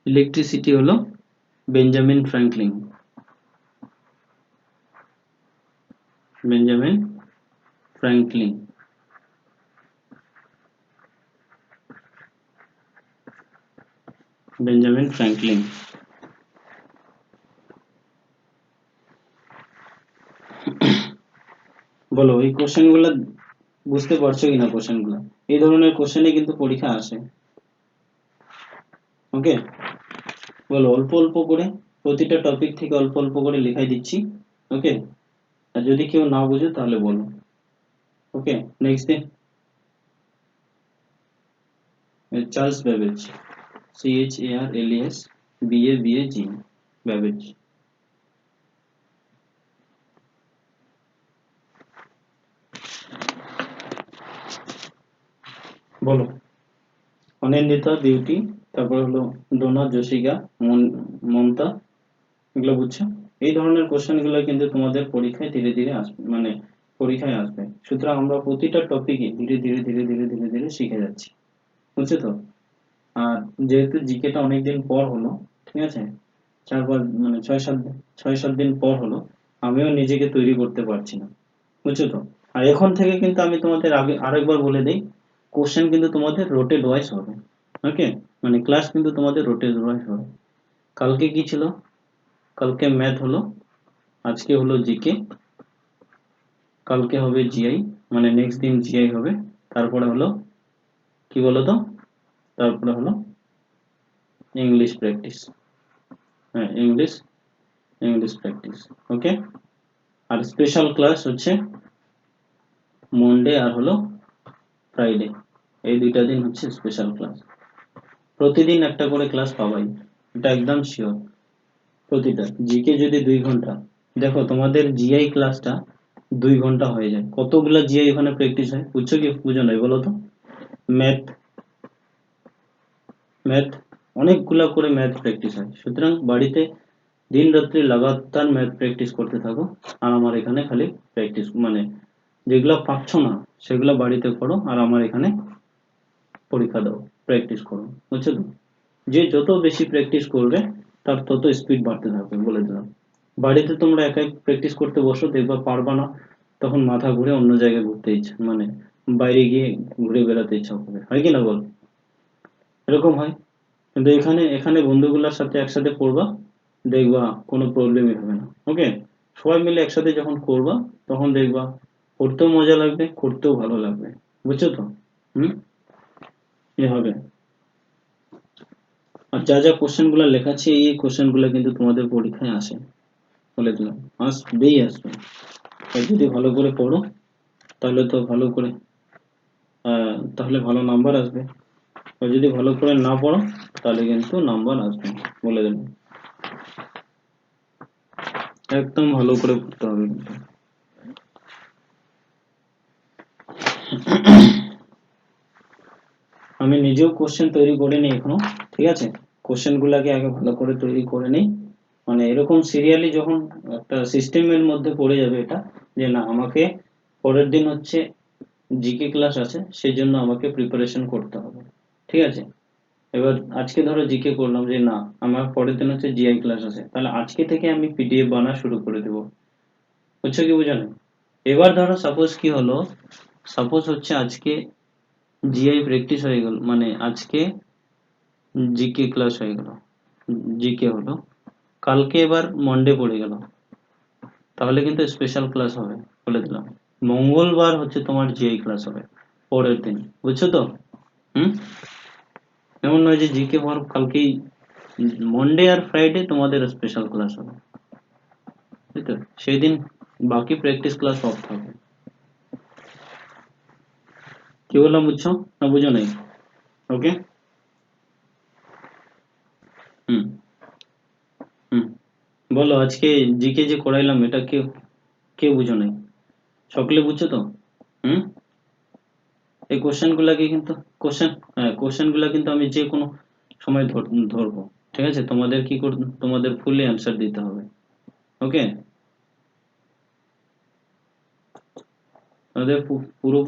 ইলেকট্রিসিটি হলো Benjamin Franklin, Benjamin Franklin. Benjamin Franklin. বলো এই কোশ্চেন গুলো বুঝতে পারছো কিনা? কোশ্চেন গুলো এই ধরনের কোশ্চেনই কিন্তু পরীক্ষা আসে। ওকে, বলো অল্প অল্প করে প্রতিটা টপিক থেকে অল্প অল্প করে লেখাই দিচ্ছি। ওকে, আর যদি কেউ না বুঝো তাহলে বলো। Okay, next day Charles Babbage, CHARLES Babbage. বলো অনিন্দিতা, বিউটি, তারপর হলো ডোনা, জসিকা, মমতা, এগুলো বুঝছো? এই ধরনের কোশ্চেন গুলো কিন্তু তোমাদের পরীক্ষায় ধীরে ধীরে আসবে, মানে পরীক্ষায় আসবে। সুতরাং আমরা প্রতিটা টপিকে ধীরে ধীরে ধীরে ধীরে ধীরে ধীরে শিখে যাচ্ছি, বুঝছো তো? আর যেহেতু জিকেটা অনেকদিন পর হলো, ঠিক আছে, 4-5 মানে 6-7 দিন পর হলো, আমিও নিজেকে তৈরি করতে পারছি না, বুঝছো তো? আর এখন থেকে কিন্তু আমি তোমাদের আগে আরেকবার বলে দেই, কোশ্চেন কিন্তু তোমাদের রোটেট ওয়াইজ হবে। ওকে, মানে ক্লাস কিন্তু তোমাদের রোটেট ওয়াইজ হবে। কালকে কি ছিল? কালকে ম্যাথ হলো, আজকে হলো জিকে, কালকে হবে জিআই, মানে নেক্সট দিন জিআই হবে, তারপরে হলো কি বলতো, তারপরে হলো ইংলিশ প্র্যাকটিস। হ্যাঁ, ইংলিশ প্র্যাকটিস। ওকে, আর স্পেশাল ক্লাস হচ্ছে মন্ডে আর হলো ফ্রাইডে, এই দুইটা দিন হচ্ছে স্পেশাল ক্লাস। প্রতিদিন একটা করে ক্লাস পাবাই, এটা একদম শিওর। প্রতিটা জিকে যদি 2 ঘন্টা, দেখো তোমাদের জিআই ক্লাসটা 2 ঘন্টা হয়ে যায়, কতগুলা জিআই ওখানে প্র্যাকটিস হয়, বুঝছো কি বুঝো নাই বলো তো? ম্যাথ ম্যাথ অনেকগুলা করে ম্যাথ প্র্যাকটিস হয়। সুতরাং বাড়িতে দিন রাত্রি লাগাতার ম্যাথ প্র্যাকটিস করতে থাকো, আর আমার এখানে খালি প্র্যাকটিস, মানে যেগুলো পাচ্ছ না সেগুলো বাড়িতে করো, আর আমার এখানে পরীক্ষা দাও, প্র্যাকটিস করো, বুঝছো তো? যে যত বেশি প্র্যাকটিস করবে তার তত স্পিড বাড়তে থাকবে, বলে দিলাম। বাড়িতে তোমরা একাই প্র্যাকটিস করতে বসো, দেখবা পারবা না, তখন মাথা ঘুরে অন্য জায়গায় ঘুরতে ইচ্ছা, মানে বাইরে গিয়ে ঘুরে বেড়াতে ইচ্ছা করবে, হয় কি না বল? এরকম হয়। কিন্তু এখানে এখানে বন্ধুগুলোর সাথে একসাথে পড়বা, দেখবা কোনো প্রবলেমই হবে না। ওকে, সবাই মিলে একসাথে যখন করবা তখন দেখবা পড়তেও মজা লাগবে, করতেও ভালো লাগবে, বুঝছো তো? হুম, এ হবে। আর যা যা কোশ্চেন গুলা লেখা আছে এই কোশ্চেন গুলা কিন্তু তোমাদের পরীক্ষায় আসে, বলে দিলাম, আসবেই আসবে। তাই যদি ভালো করে পড়ো তাহলে তো ভালো করে তাহলে ভালো নাম্বার আসবে, আর যদি ভালো করে না পড়ো তাহলে কিন্তু নাম্বার আসবে না, বলে দিলাম। একদম ভালো করে পড়তে হবে কিন্তু। আমি নিজেও কোশ্চেন তৈরি করে নিই এখনো, ঠিক আছে? কোশ্চেন গুলাকে আগে ভালো করে তৈরি করে নিই, মানে এরকম সিরিয়ালি যখন একটা সিস্টেমের মধ্যে পড়ে যাবে এটা, যে না আমাকে পরের দিন হচ্ছে জিকে ক্লাস আছে, সেই জন্য আমাকে প্রিপারেশন করতে হবে, ঠিক আছে? এবার আজকে ধরো জিকে করলাম, যে না আমার পরের দিন হচ্ছে জিআই ক্লাস আছে, তাহলে আজকে থেকে আমি পিডিএফ বানা শুরু করে দেবো, বুঝছো কি বুঝো না? এবার ধরো সাপোজ কি হলো, সাপোজ হচ্ছে আজকে জিআই প্র্যাকটিস হয়ে গেল, মানে আজকে জিকে ক্লাস হয়ে গেল, জিকে হলো, কালকে এবার মন্ডে পড়ে গেল, তাহলে কিন্তু স্পেশাল ক্লাস হবে, বলে দিলাম। মঙ্গলবার হচ্ছে তোমার জিআই ক্লাস হবে পরের দিন, বুঝছো তো? হুম, এমন নয় যে জিকে পর কালকেই, মন্ডে আর ফ্রাইডে তোমাদের স্পেশাল ক্লাস হবে, ঠিক আছে? সেই দিন বাকি প্র্যাকটিস ক্লাস অফ থাকবে। কি বললাম বুঝছো না বুঝো নাই? ওকে, হুম হুম, বলো আজকে জিকে যে করাইলাম এটা কে কে বুঝো নাই? সকলে বুঝছো তো? হুম, এই কোশ্চেন গুলাকে কিন্তু কোশ্চেন গুলা কিন্তু আমি যে কোনো সময় ধরবো, ঠিক আছে? তোমাদের কি তোমাদের ফুললি অ্যান্সার দিতে হবে। ওকে, ওদের পুরো